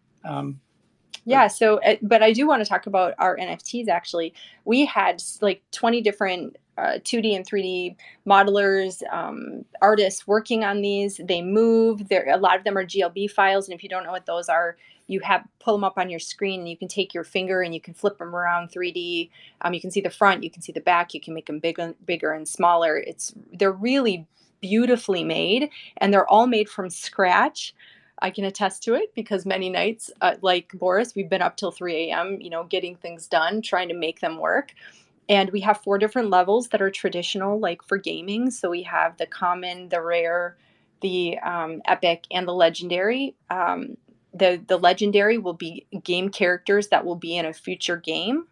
Yeah. So, but I do want to talk about our NFTs. Actually, we had like 20 different 2D and 3D modelers, artists working on these. They move. A lot of them are GLB files, and if you don't know what those are, you pull them up on your screen, and you can take your finger and you can flip them around 3D. You can see the front, you can see the back, you can make them bigger and smaller. They're really beautifully made, and they're all made from scratch. I can attest to it because many nights, like Boris, we've been up till 3 a.m., getting things done, trying to make them work. And we have 4 different levels that are traditional, like for gaming. So we have the common, the rare, the epic, and the legendary. The legendary will be game characters that will be in a future game.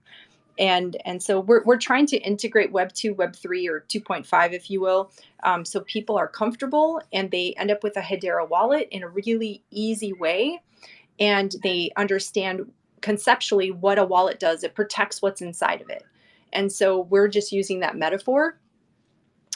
And so we're trying to integrate Web 2, Web 3, or 2.5, if you will, so people are comfortable and they end up with a Hedera wallet in a really easy way. And they understand conceptually what a wallet does. It protects what's inside of it. And so we're just using that metaphor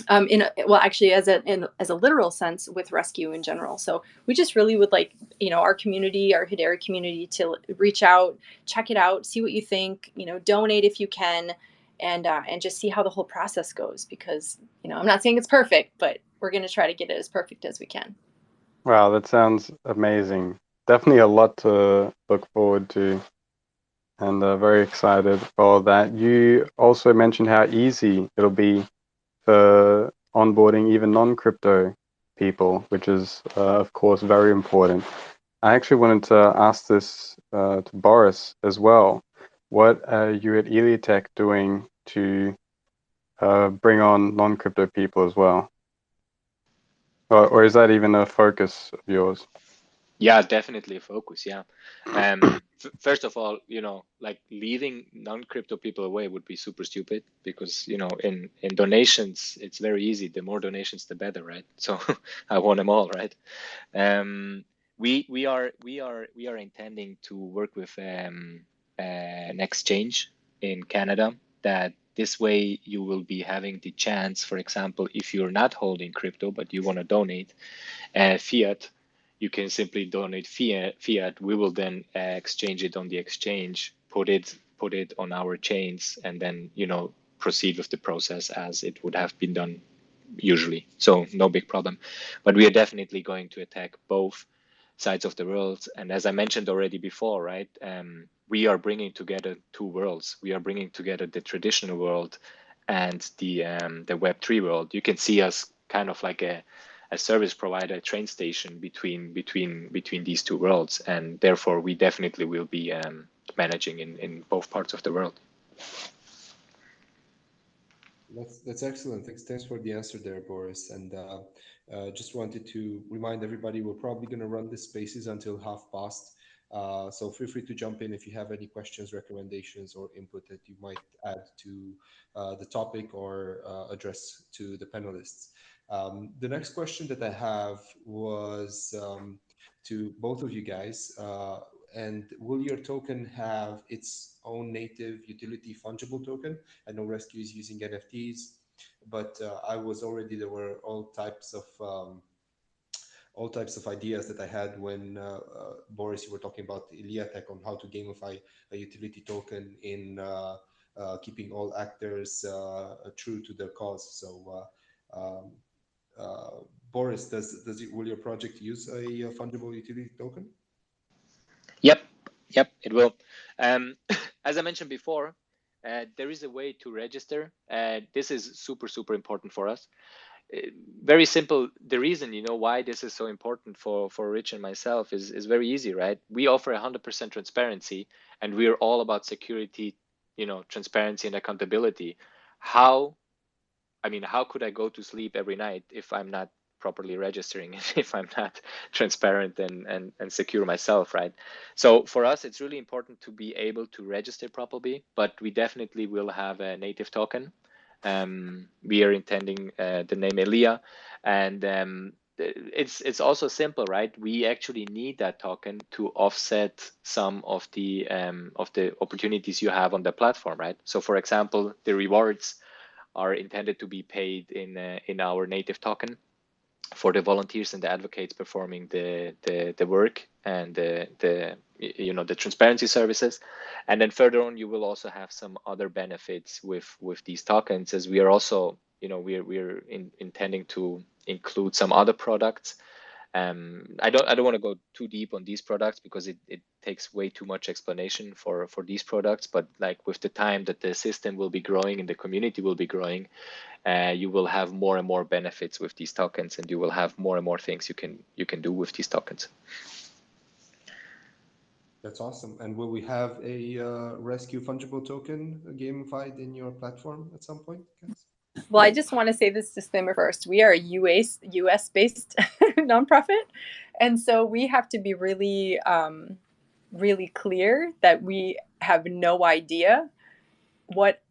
actually as a literal sense with ResQ in general. So we just really would like, our community, our Hedera community, to reach out, check it out, see what you think, donate if you can, and just see how the whole process goes, because, I'm not saying it's perfect, but we're going to try to get it as perfect as we can. Wow, that sounds amazing. Definitely a lot to look forward to, and very excited for that. You also mentioned how easy it'll be for onboarding even non-crypto people, which is, of course, very important. I actually wanted to ask this to Boris as well. What are you at Eleatek doing to bring on non-crypto people as well? Or is that even a focus of yours? Yeah, definitely a focus. Yeah. First of all, like leaving non-crypto people away would be super stupid because, in donations, it's very easy. The more donations, the better, right? So I want them all, right? We are intending to work with an exchange in Canada that this way you will be having the chance, for example, if you're not holding crypto, but you want to donate fiat, you can simply donate fiat. We will then exchange it on the exchange, put it on our chains, and then, proceed with the process as it would have been done usually. So no big problem. But we are definitely going to attack both sides of the world. And as I mentioned already before, right, we are bringing together 2 worlds. We are bringing together the traditional world and the Web3 world. You can see us kind of like a service provider, a train station between these 2 worlds, and therefore we definitely will be managing in both parts of the world. That's excellent. Thanks for the answer there, Boris. And just wanted to remind everybody, we're probably going to run the spaces until past. So feel free to jump in if you have any questions, recommendations, or input that you might add to the topic or address to the panelists. The next question that I have was to both of you guys. And will your token have its own native utility fungible token? I know ResQ is using NFTs, but there were all types of ideas that I had when Boris, you were talking about Eleatek on how to gamify a utility token in keeping all actors true to their cause. So, Boris, will your project use a fungible utility token? Yep, it will. As I mentioned before, there is a way to register. This is super important for us. Very simple. The reason, why this is so important for Rich and myself is very easy, right? We offer 100% transparency, and we're all about security, transparency and accountability. How could I go to sleep every night if I'm not properly registering, if I'm not transparent and secure myself, right? So for us, it's really important to be able to register properly, but we definitely will have a native token. We are intending the name Elia, and it's also simple, right? We actually need that token to offset some of the opportunities you have on the platform, right? So for example, the rewards are intended to be paid in our native token for the volunteers and the advocates performing the work and the transparency services. And then further on, you will also have some other benefits with these tokens, as we are also we're intending to include some other products. I don't want to go too deep on these products because it takes way too much explanation for these products. But like with the time that the system will be growing and the community will be growing, you will have more and more benefits with these tokens, and you will have more and more things you can do with these tokens. That's awesome. And will we have a ResQ fungible token gamified in your platform at some point, guys? Well, I just want to say this disclaimer first. We are a US-based nonprofit, and so we have to be really, really clear that we have no idea what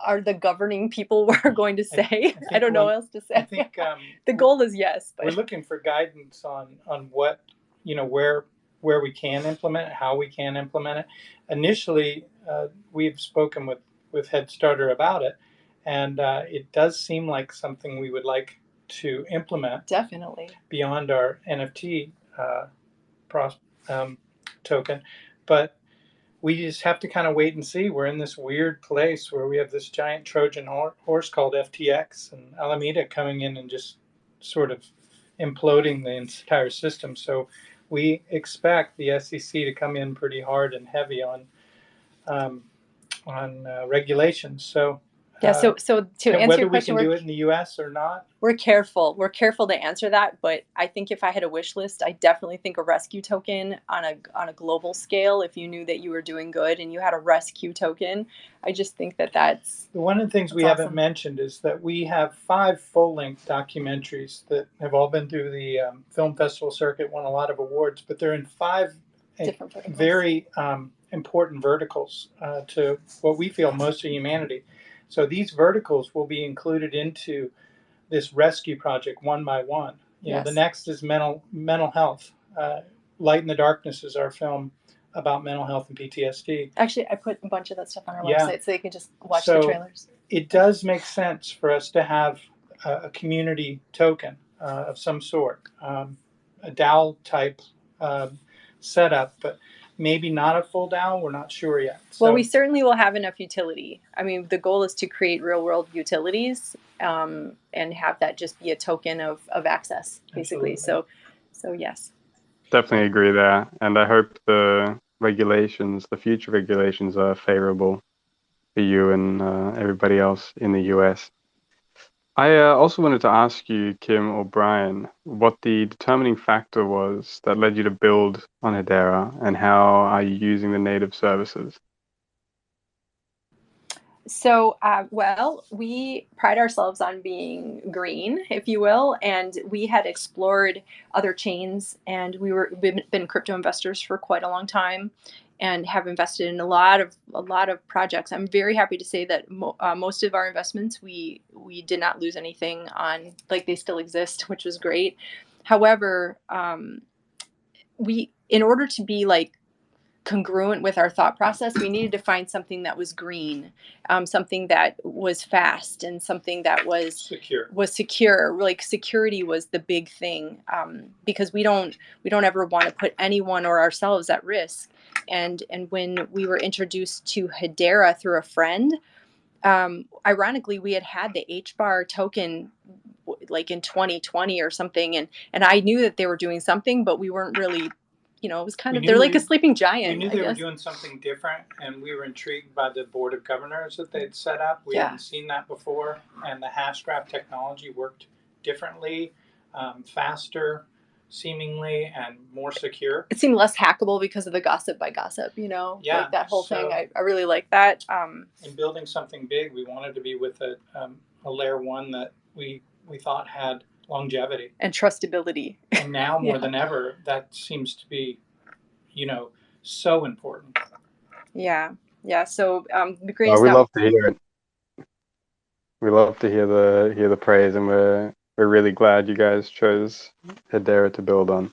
are the governing people are going to say. I don't know what else to say. I think the goal is yes, but we're looking for guidance on what where we can implement it, how we can implement it. Initially, we've spoken with HeadStarter about it, and it does seem like something we would like to implement. Definitely. Beyond our NFT token, but we just have to kind of wait and see. We're in this weird place where we have this giant Trojan horse called FTX and Alameda coming in and just sort of imploding the entire system. So we expect the SEC to come in pretty hard and heavy on regulations. So yeah. So to answer whether your question, we can do it in the U.S. or not, we're careful. We're careful to answer that. But I think if I had a wish list, I definitely think a ResQ token on a global scale. If you knew that you were doing good and you had a ResQ token, I just think that's one of the things we haven't mentioned is that we have 5 full-length documentaries that have all been through the film festival circuit, won a lot of awards, but they're in 5 different verticals. Very important verticals to what we feel most of humanity. So these verticals will be included into this ResQ project one by one. You know, the next is mental health. Light in the Darkness is our film about mental health and PTSD. Actually, I put a bunch of that stuff on our website so you can just watch the trailers. It does make sense for us to have a community token of some sort, a DAO type setup, but maybe not a full DAO. We're not sure yet. Well, we certainly will have enough utility. I mean, the goal is to create real world utilities and have that just be a token of access, basically. Absolutely. So yes. Definitely agree there. And I hope the future regulations are favorable for you and everybody else in the US. I also wanted to ask you, Kim or Brian, what the determining factor was that led you to build on Hedera, and how are you using the native services? So, well, we pride ourselves on being green, if you will, and we had explored other chains, and we've been crypto investors for quite a long time, and have invested in a lot of projects. I'm very happy to say that most of our investments we did not lose anything on, like they still exist, which was great. However, in order to be like congruent with our thought process, we needed to find something that was green, something that was fast, and something that was secure. Like security was the big thing, because we don't ever want to put anyone or ourselves at risk. And when we were introduced to Hedera through a friend, ironically, we had the HBAR token like in 2020 or something, and I knew that they were doing something, but we weren't really, it was kind of, they're like a sleeping giant. We knew they were doing something different, and we were intrigued by the board of governors that they'd set up. We hadn't seen that before, and the hash graph technology worked differently, faster, seemingly, and more secure. It seemed less hackable because of the gossip by gossip, like that whole thing. I really like that. In building something big, we wanted to be with a layer one that we thought had longevity and trustability. And now more than ever, that seems to be, so important. Yeah. So the greatest. We love to hear it. We love to hear the praise, and we're really glad you guys chose Hedera to build on.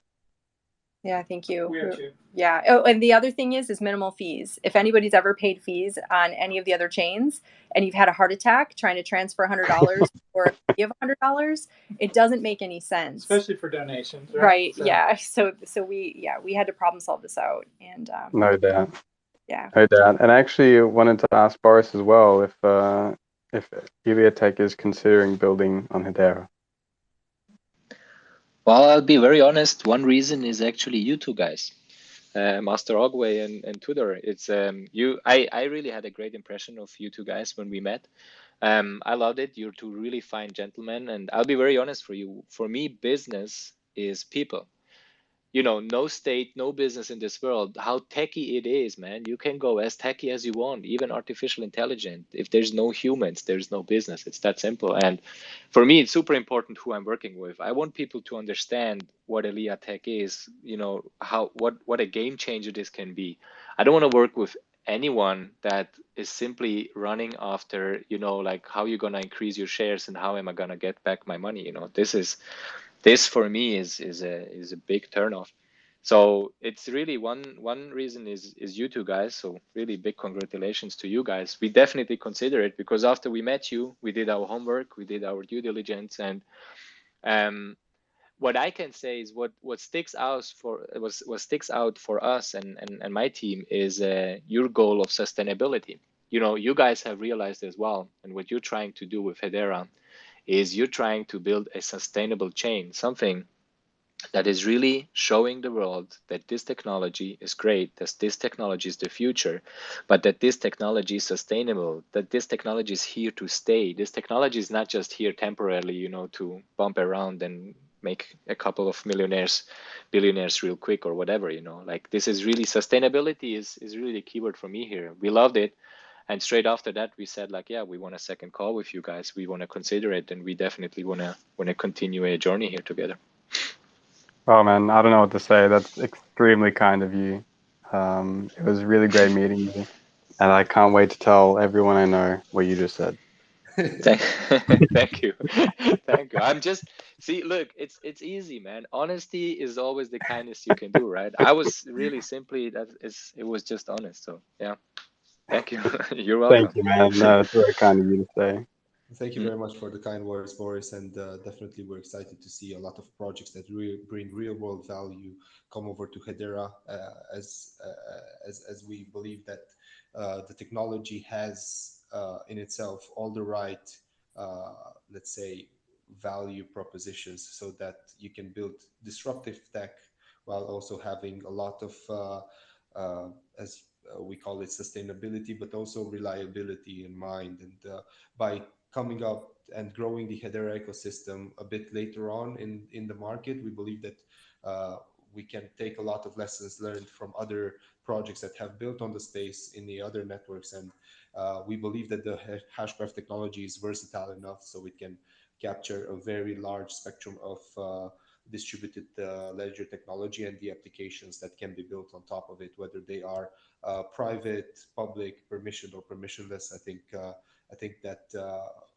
Yeah, thank you. We are too. Yeah. Oh, and the other thing is minimal fees. If anybody's ever paid fees on any of the other chains, and you've had a heart attack trying to transfer $100 or give $100, it doesn't make any sense. Especially for donations, right? Right. So. Yeah. So we had to problem solve this out, and no doubt. Yeah. No doubt. And I actually wanted to ask Boris as well if Eleatek is considering building on Hedera. Well, I'll be very honest. One reason is actually you two guys, Master Oogway and Tudor. It's you. I really had a great impression of you two guys when we met. I loved it. You're two really fine gentlemen, and I'll be very honest for you. For me, business is people. No state, no business in this world. How techy it is, man. You can go as techy as you want, even artificial intelligence. If there's no humans, there's no business. It's that simple. And for me, it's super important who I'm working with. I want people to understand what Eleatek is, what a game changer this can be. I don't want to work with anyone that is simply running after, like how you're going to increase your shares and how am I going to get back my money. This for me is a big turnoff. So it's really one reason is you two guys. So really big congratulations to you guys. We definitely consider it because after we met you, we did our homework, we did our due diligence, and what I can say is what sticks out for us and my team is your goal of sustainability. You guys have realized as well, and what you're trying to do with Hedera is you're trying to build a sustainable chain, something that is really showing the world that this technology is great, that this technology is the future, but that this technology is sustainable, that this technology is here to stay. This technology is not just here temporarily, to bump around and make a couple of billionaires real quick or whatever, like this is really sustainability is really the keyword for me here. We loved it. And straight after that, we said like, yeah, we want a second call with you guys. We want to consider it, and we definitely want to continue a journey here together. Oh man, I don't know what to say. That's extremely kind of you. It was really great meeting you, and I can't wait to tell everyone I know what you just said. Thank you. Thank you. Look, it's easy, man. Honesty is always the kindest you can do, right? I was really simply it was just honest. So yeah. Thank you. You're welcome. Thank you, man. No, it's very kind of you to say. Thank you very much for the kind words, Boris, and definitely we're excited to see a lot of projects that bring real world value come over to Hedera, as we believe that the technology has in itself all the right, let's say, value propositions so that you can build disruptive tech while also having a lot of, as we call it, sustainability, but also reliability in mind. And by coming up and growing the Hedera ecosystem a bit later on in the market, we believe that we can take a lot of lessons learned from other projects that have built on the space in the other networks and We believe that the hashgraph technology is versatile enough so it can capture a very large spectrum of distributed ledger technology and the applications that can be built on top of it, whether they are private, public, permissioned, or permissionless. I think that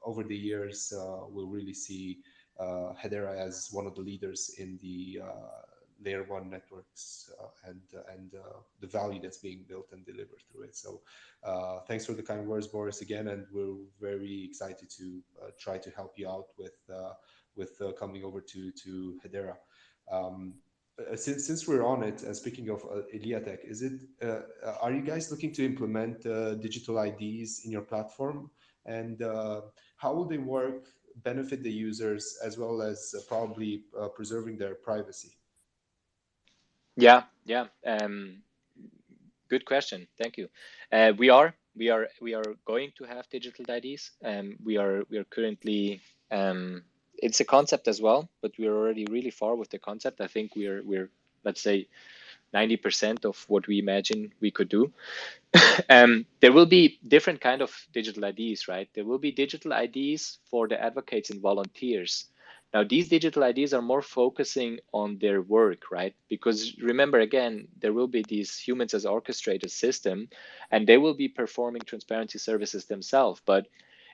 over the years we'll really see Hedera as one of the leaders in the layer one networks and the value that's being built and delivered through it. So thanks for the kind words, Boris, again, and we're very excited to try to help you out with coming over to Hedera. Since we're on it, speaking of Eleatek, are you guys looking to implement digital IDs in your platform, and how will they work, benefit the users, as well as probably preserving their privacy? Yeah. Good question. Thank you. We are going to have digital IDs. We are currently. It's a concept as well, but we're already really far with the concept. I think we're let's say 90% of what we imagine we could do. There will be different kind of digital IDs, right? There will be digital IDs for the advocates and volunteers. Now, these digital IDs are more focusing on their work, right? Because remember, again, there will be these humans as orchestrated system, and they will be performing transparency services themselves. But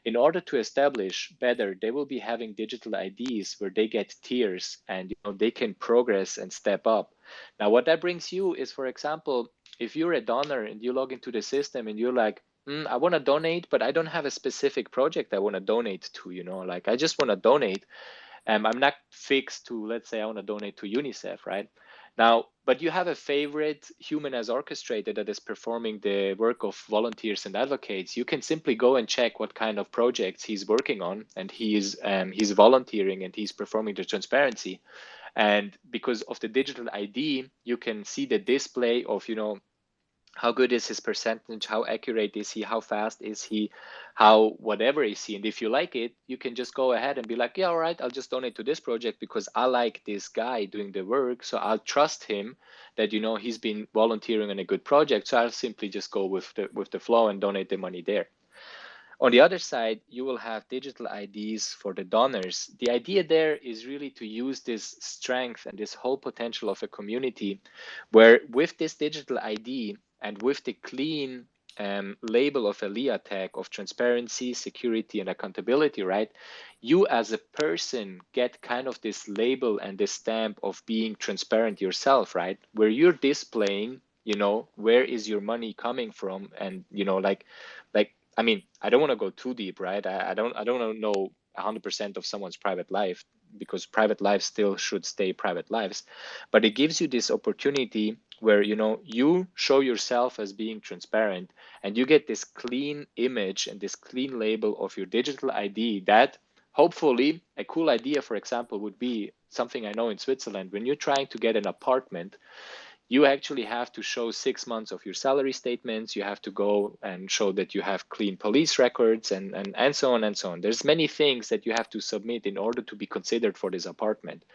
in order to establish better, they will be having digital IDs where they get tiers and they can progress and step up. Now, what that brings you is, for example, if you're a donor and you log into the system and you're like, I want to donate, but I don't have a specific project I want to donate to, like I just want to donate. I'm not fixed to, let's say I want to donate to UNICEF, right? Now, but you have a favorite human as orchestrated that is performing the work of volunteers and advocates. You can simply go and check what kind of projects he's working on, and he's volunteering and he's performing the transparency. And because of the digital ID, you can see the display of, how good is his percentage, how accurate is he, how fast is he, how whatever is he. And if you like it, you can just go ahead and be like, yeah, all right, I'll just donate to this project because I like this guy doing the work. So I'll trust him that, he's been volunteering on a good project. So I'll simply just go with the flow and donate the money there. On the other side, you will have digital IDs for the donors. The idea there is really to use this strength and this whole potential of a community where with this digital ID and with the clean label of Eleatek of transparency, security, and accountability, right? You as a person get kind of this label and this stamp of being transparent yourself, right? Where you're displaying, where is your money coming from? And, I mean, I don't want to go too deep, right? I don't want to know 100% of someone's private life because private lives still should stay private lives. But it gives you this opportunity where, you show yourself as being transparent and you get this clean image and this clean label of your digital ID that hopefully a cool idea, for example, would be something I know in Switzerland. When you're trying to get an apartment, you actually have to show 6 months of your salary statements. You have to go and show that you have clean police records and so on and so on. There's many things that you have to submit in order to be considered for this apartment.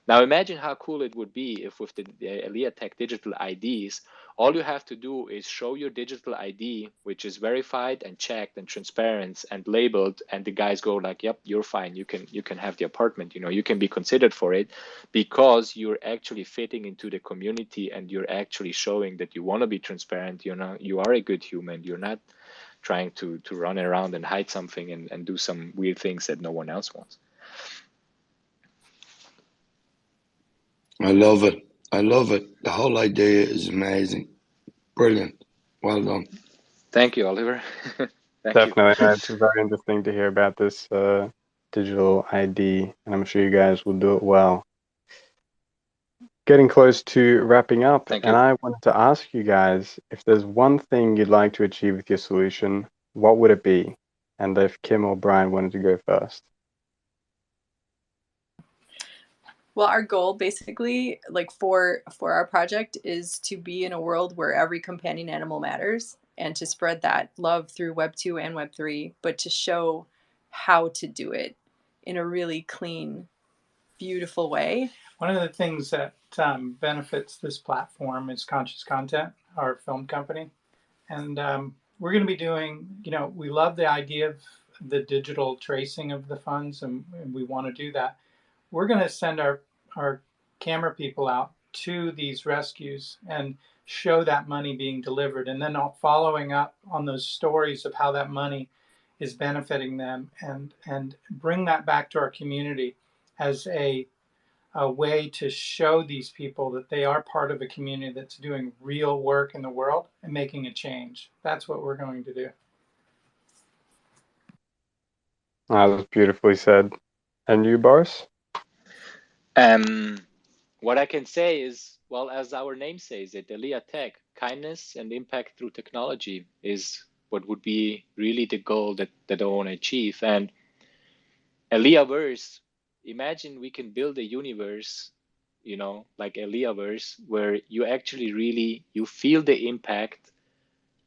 Now imagine how cool it would be if with the Eleatek digital IDs, all you have to do is show your digital ID, which is verified and checked and transparent and labeled, and the guys go like, yep, you're fine. You can have the apartment. You can be considered for it because you're actually fitting into the community and you're actually showing that you want to be transparent. You are a good human. You're not trying to run around and hide something and do some weird things that no one else wants. I love it. The whole idea is amazing. Brilliant. Well done. Thank you, Oliver. Definitely. It's very interesting to hear about this digital ID, and I'm sure you guys will do it well. Getting close to wrapping up, and I wanted to ask you guys if there's one thing you'd like to achieve with your solution, what would it be? And if Kim or Brian wanted to go first. Well, our goal basically, like for our project, is to be in a world where every companion animal matters and to spread that love through Web 2 and Web 3, but to show how to do it in a really clean, beautiful way. One of the things that benefits this platform is Conscious Content, our film company. And we're going to be doing, we love the idea of the digital tracing of the funds, and we want to do that. We're going to send our camera people out to these rescues and show that money being delivered, and then following up on those stories of how that money is benefiting them, and bring that back to our community as a way to show these people that they are part of a community that's doing real work in the world and making a change. That's what we're going to do. That was beautifully said. And you, Boris? What I can say is, well, as our name says it, Eleatek, kindness and impact through technology is what would be really the goal that I want to achieve. And Eleaverse, imagine we can build a universe, like Eleaverse, where you actually really, you feel the impact,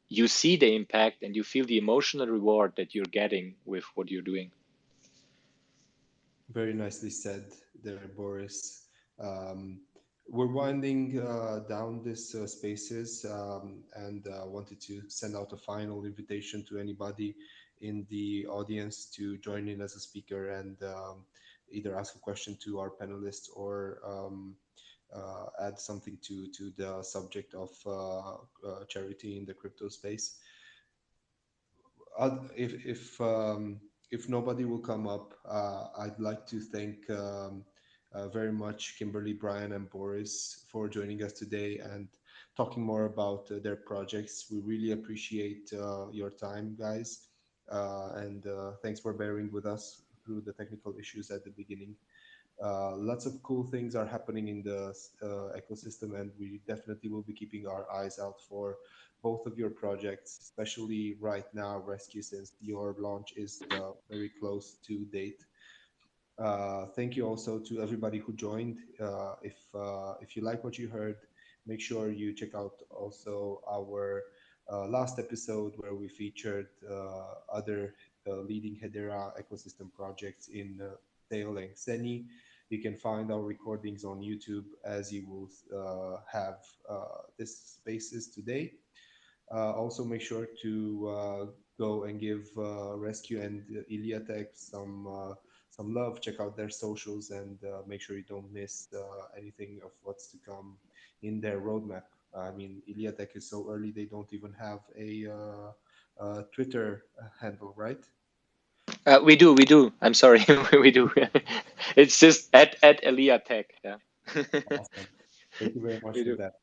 you see the impact, and you feel the emotional reward that you're getting with what you're doing. Very nicely said there, Boris. We're winding down this spaces, and wanted to send out a final invitation to anybody in the audience to join in as a speaker and either ask a question to our panelists or add something to the subject of charity in the crypto space. If nobody will come up, I'd like to thank very much Kimberly, Brian, and Boris for joining us today and talking more about their projects. We really appreciate your time, guys, and thanks for bearing with us through the technical issues at the beginning. Lots of cool things are happening in the ecosystem, and we definitely will be keeping our eyes out for both of your projects, especially right now, ResQ, since your launch is very close to date. Thank you also to everybody who joined. If you like what you heard, make sure you check out also our last episode where we featured other leading Hedera ecosystem projects in Tail and Xeni. You can find our recordings on YouTube as you will have this spaces today. Also, make sure to go and give ResQ and Eleatek some love. Check out their socials and make sure you don't miss anything of what's to come in their roadmap. I mean, Eleatek is so early; they don't even have a Twitter handle, right? We do. I'm sorry, we do. It's just at Eleatek. Yeah. Awesome. Thank you very much We for do. that.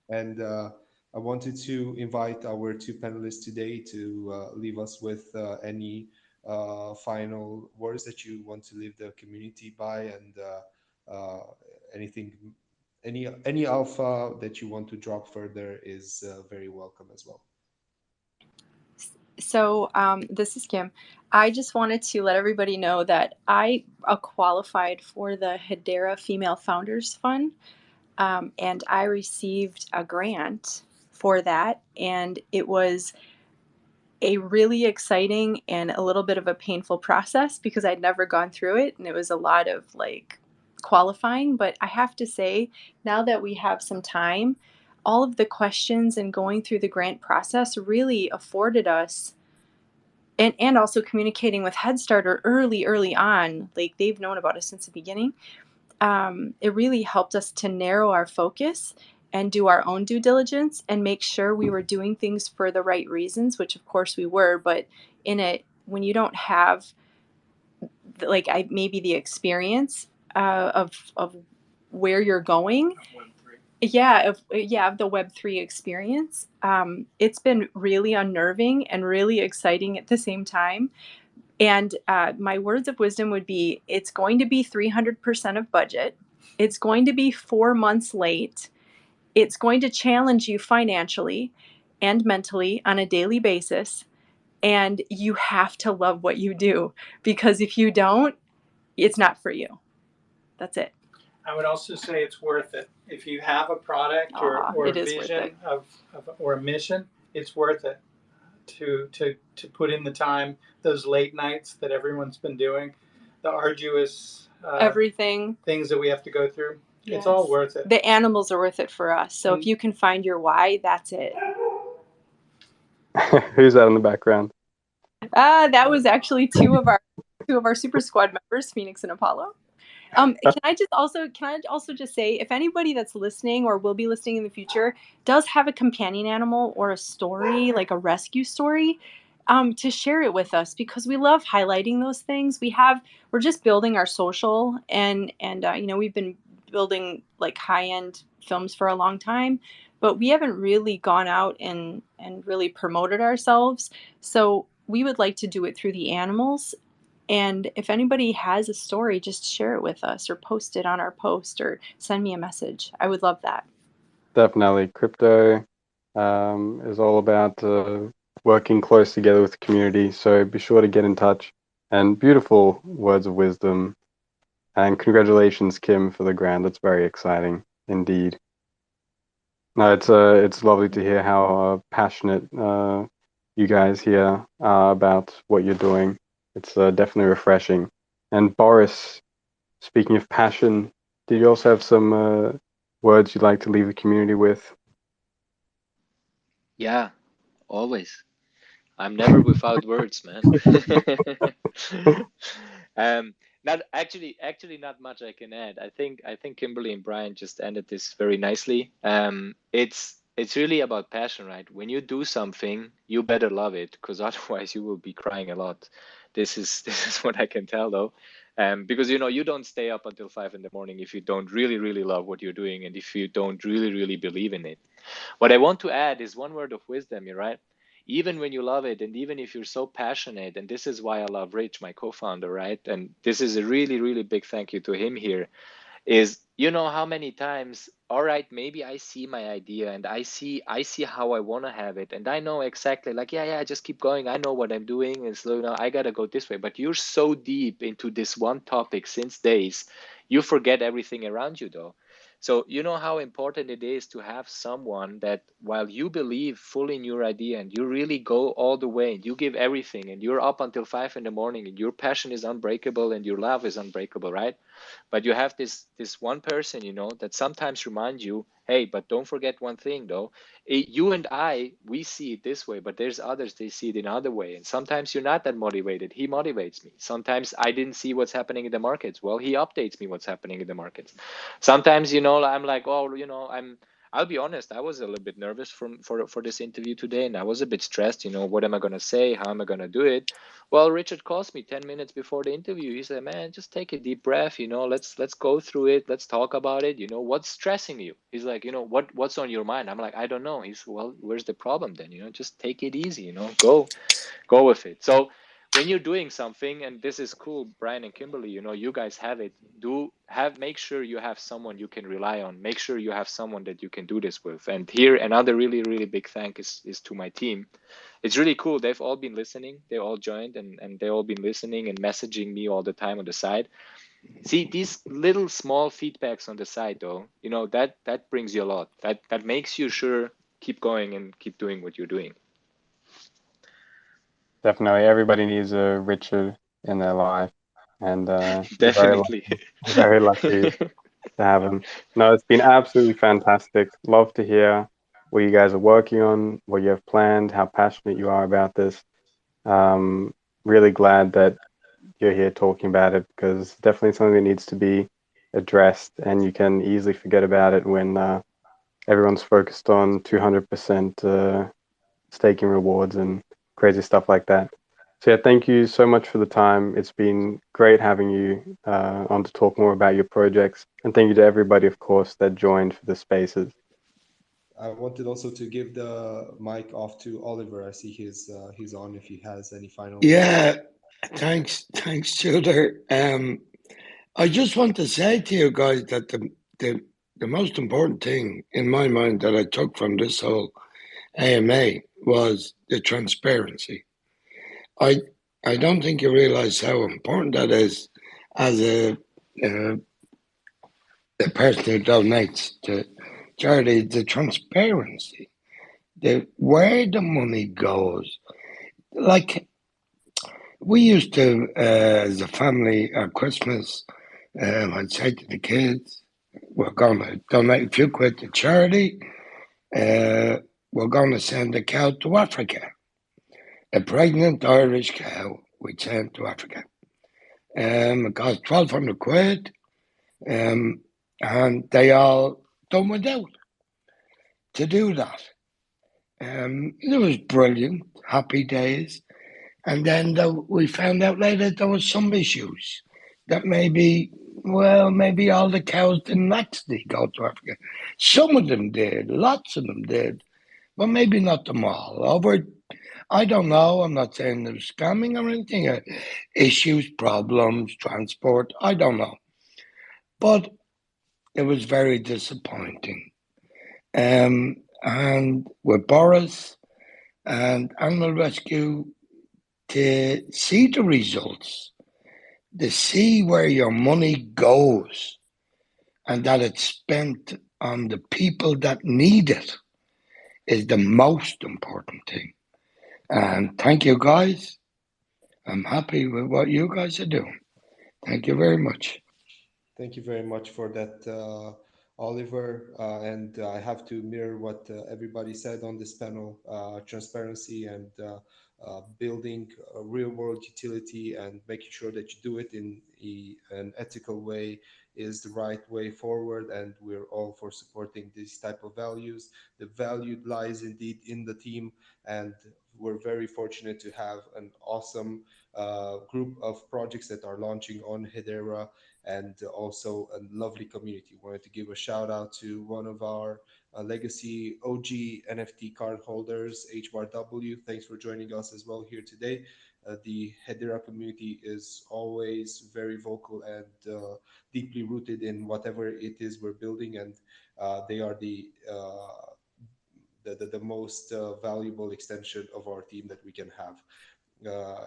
And I wanted to invite our two panelists today to leave us with any final words that you want to leave the community by, and anything, any alpha that you want to drop further is very welcome as well. So this is Kim. I just wanted to let everybody know that I qualified for the Hedera Female Founders Fund, and I received a grant for that, and it was a really exciting and a little bit of a painful process because I'd never gone through it, and it was a lot of qualifying. But I have to say, now that we have some time, all of the questions and going through the grant process really afforded us, and also communicating with HeadStarter early on, they've known about us since the beginning. It really helped us to narrow our focus and do our own due diligence and make sure we were doing things for the right reasons, which of course we were. But when you don't have maybe the experience of where you're going, of the Web3 experience, it's been really unnerving and really exciting at the same time. And my words of wisdom would be, it's going to be 300% of budget. It's going to be 4 months late. It's going to challenge you financially and mentally on a daily basis. And you have to love what you do, because if you don't, it's not for you. That's it. I would also say it's worth it. If you have a product or a vision or a mission, it's worth it to put in the time, those late nights that everyone's been doing, the arduous things that we have to go through. Yes. It's all worth it. The animals are worth it for us. So if you can find your why, that's it. Who's that in the background? That was actually two of our super squad members, Phoenix and Apollo. Can I also just say, if anybody that's listening or will be listening in the future does have a companion animal or a story, like a rescue story, to share it with us, because we love highlighting those things. We're just building our social, and we've been building like high-end films for a long time, but we haven't really gone out and really promoted ourselves. So we would like to do it through the animals. And if anybody has a story, just share it with us or post it on our post or send me a message. I would love that. Definitely. Crypto is all about working close together with the community. So be sure to get in touch. And beautiful words of wisdom. And congratulations, Kim, for the grant. That's very exciting indeed. No, it's lovely to hear how passionate you guys here are about what you're doing. It's definitely refreshing. And Boris, speaking of passion, did you also have some words you'd like to leave the community with? Yeah, always. I'm never without words, man. Not actually not much I can add. I think Kimberly and Brian just ended this very nicely. It's really about passion, right? When you do something, you better love it, because otherwise you will be crying a lot. This is what I can tell though. Because you don't stay up until 5 in the morning if you don't really love what you're doing, and if you don't really believe in it. What I want to add is one word of wisdom, you're right? Even when you love it, and even if you're so passionate, and this is why I love Rich, my co-founder, right? And this is a really big thank you to him here, is how many times, all right, maybe I see my idea and I see how I want to have it, and I know exactly, like, yeah, just keep going, I know what I'm doing, and so I gotta go this way. But you're so deep into this one topic since days, you forget everything around you though. So you know how important it is to have someone that, while you believe fully in your idea and you really go all the way and you give everything and you're up until 5 in the morning and your passion is unbreakable and your love is unbreakable, right? But you have this one person, that sometimes reminds you, hey, but don't forget one thing though. You and I, we see it this way, but there's others, they see it in another way. And sometimes you're not that motivated. He motivates me. Sometimes I didn't see what's happening in the markets. Well, he updates me what's happening in the markets. Sometimes, I'm like, oh, I'll be honest, I was a little bit nervous for this interview today, and I was a bit stressed, what am I going to say? How am I going to do it? Well, Richard calls me 10 minutes before the interview. He said, man, just take a deep breath, let's go through it. Let's talk about it. What's stressing you? He's like, what's on your mind? I'm like, I don't know. He's, well, where's the problem then? Just take it easy, go with it. So when you're doing something, and this is cool, Brian and Kimberly, you guys have it, make sure you have someone you can rely on. Make sure you have someone that you can do this with. And here, another really big thank is to my team. It's really cool. They've all been listening. They all joined, and they all been listening and messaging me all the time on the side. See, these little small feedbacks on the side though, that brings you a lot. That makes you sure keep going and keep doing what you're doing. Definitely, everybody needs a Richard in their life, and Definitely. very lucky to have him. No, it's been absolutely fantastic. Love to hear what you guys are working on, what you have planned, how passionate you are about this. Really glad that you're here talking about it, because it's definitely something that needs to be addressed, and you can easily forget about it when everyone's focused on 200% staking rewards and crazy stuff like that. So yeah, thank you so much for the time. It's been great having you on to talk more about your projects. And thank you to everybody, of course, that joined for the spaces. I wanted also to give the mic off to Oliver. I see he's on, if he has any final words. Yeah, thanks, Tudor. I just want to say to you guys that the most important thing in my mind that I took from this whole AMA was the transparency. I don't think you realize how important that is as a person who donates to charity. The transparency, where the money goes. Like, we used to, as a family at Christmas, I'd say to the kids, we're going to donate a few quid to charity. We're going to send a cow to Africa. a pregnant Irish cow we sent to Africa. It cost 1,200 quid, and they all done without to do that. It was brilliant, happy days. And then we found out later there was some issues that maybe all the cows didn't actually go to Africa. Some of them did, lots of them did, but maybe not them all. I don't know, I'm not saying they're scamming or anything. Issues, problems, transport, I don't know. But it was very disappointing. And with Boris and Animal Rescue, to see the results, to see where your money goes and that it's spent on the people that need it is the most important thing. And thank you, guys. I'm happy with what you guys are doing. Thank you very much. Thank you very much for that, Oliver. And I have to mirror what everybody said on this panel. Transparency and building a real world utility and making sure that you do it in an ethical way is the right way forward. And we're all for supporting these type of values. The value lies indeed in the team. And we're very fortunate to have an awesome group of projects that are launching on Hedera, and also a lovely community. Wanted to give a shout out to one of our legacy OG NFT card holders, HBarW. Thanks for joining us as well here today. The Hedera community is always very vocal and deeply rooted in whatever it is we're building, and they are the most valuable extension of our team that we can have.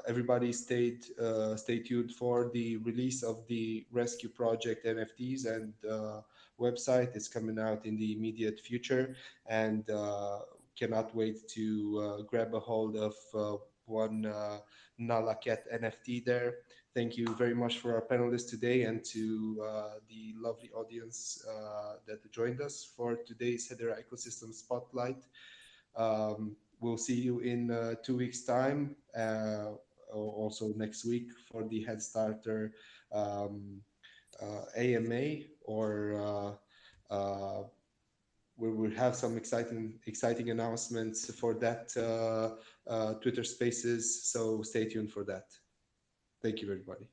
Everybody stay tuned for the release of the Rescue Project NFTs and website. It's coming out in the immediate future, and cannot wait to grab a hold of one Nalaket NFT there. Thank you very much for our panelists today, and to the lovely audience that joined us for today's Hedera Ecosystem Spotlight. We'll see you in 2 weeks' time, also next week for the HeadStarter AMA, or we will have some exciting announcements for that Twitter Spaces. So stay tuned for that. Thank you, everybody.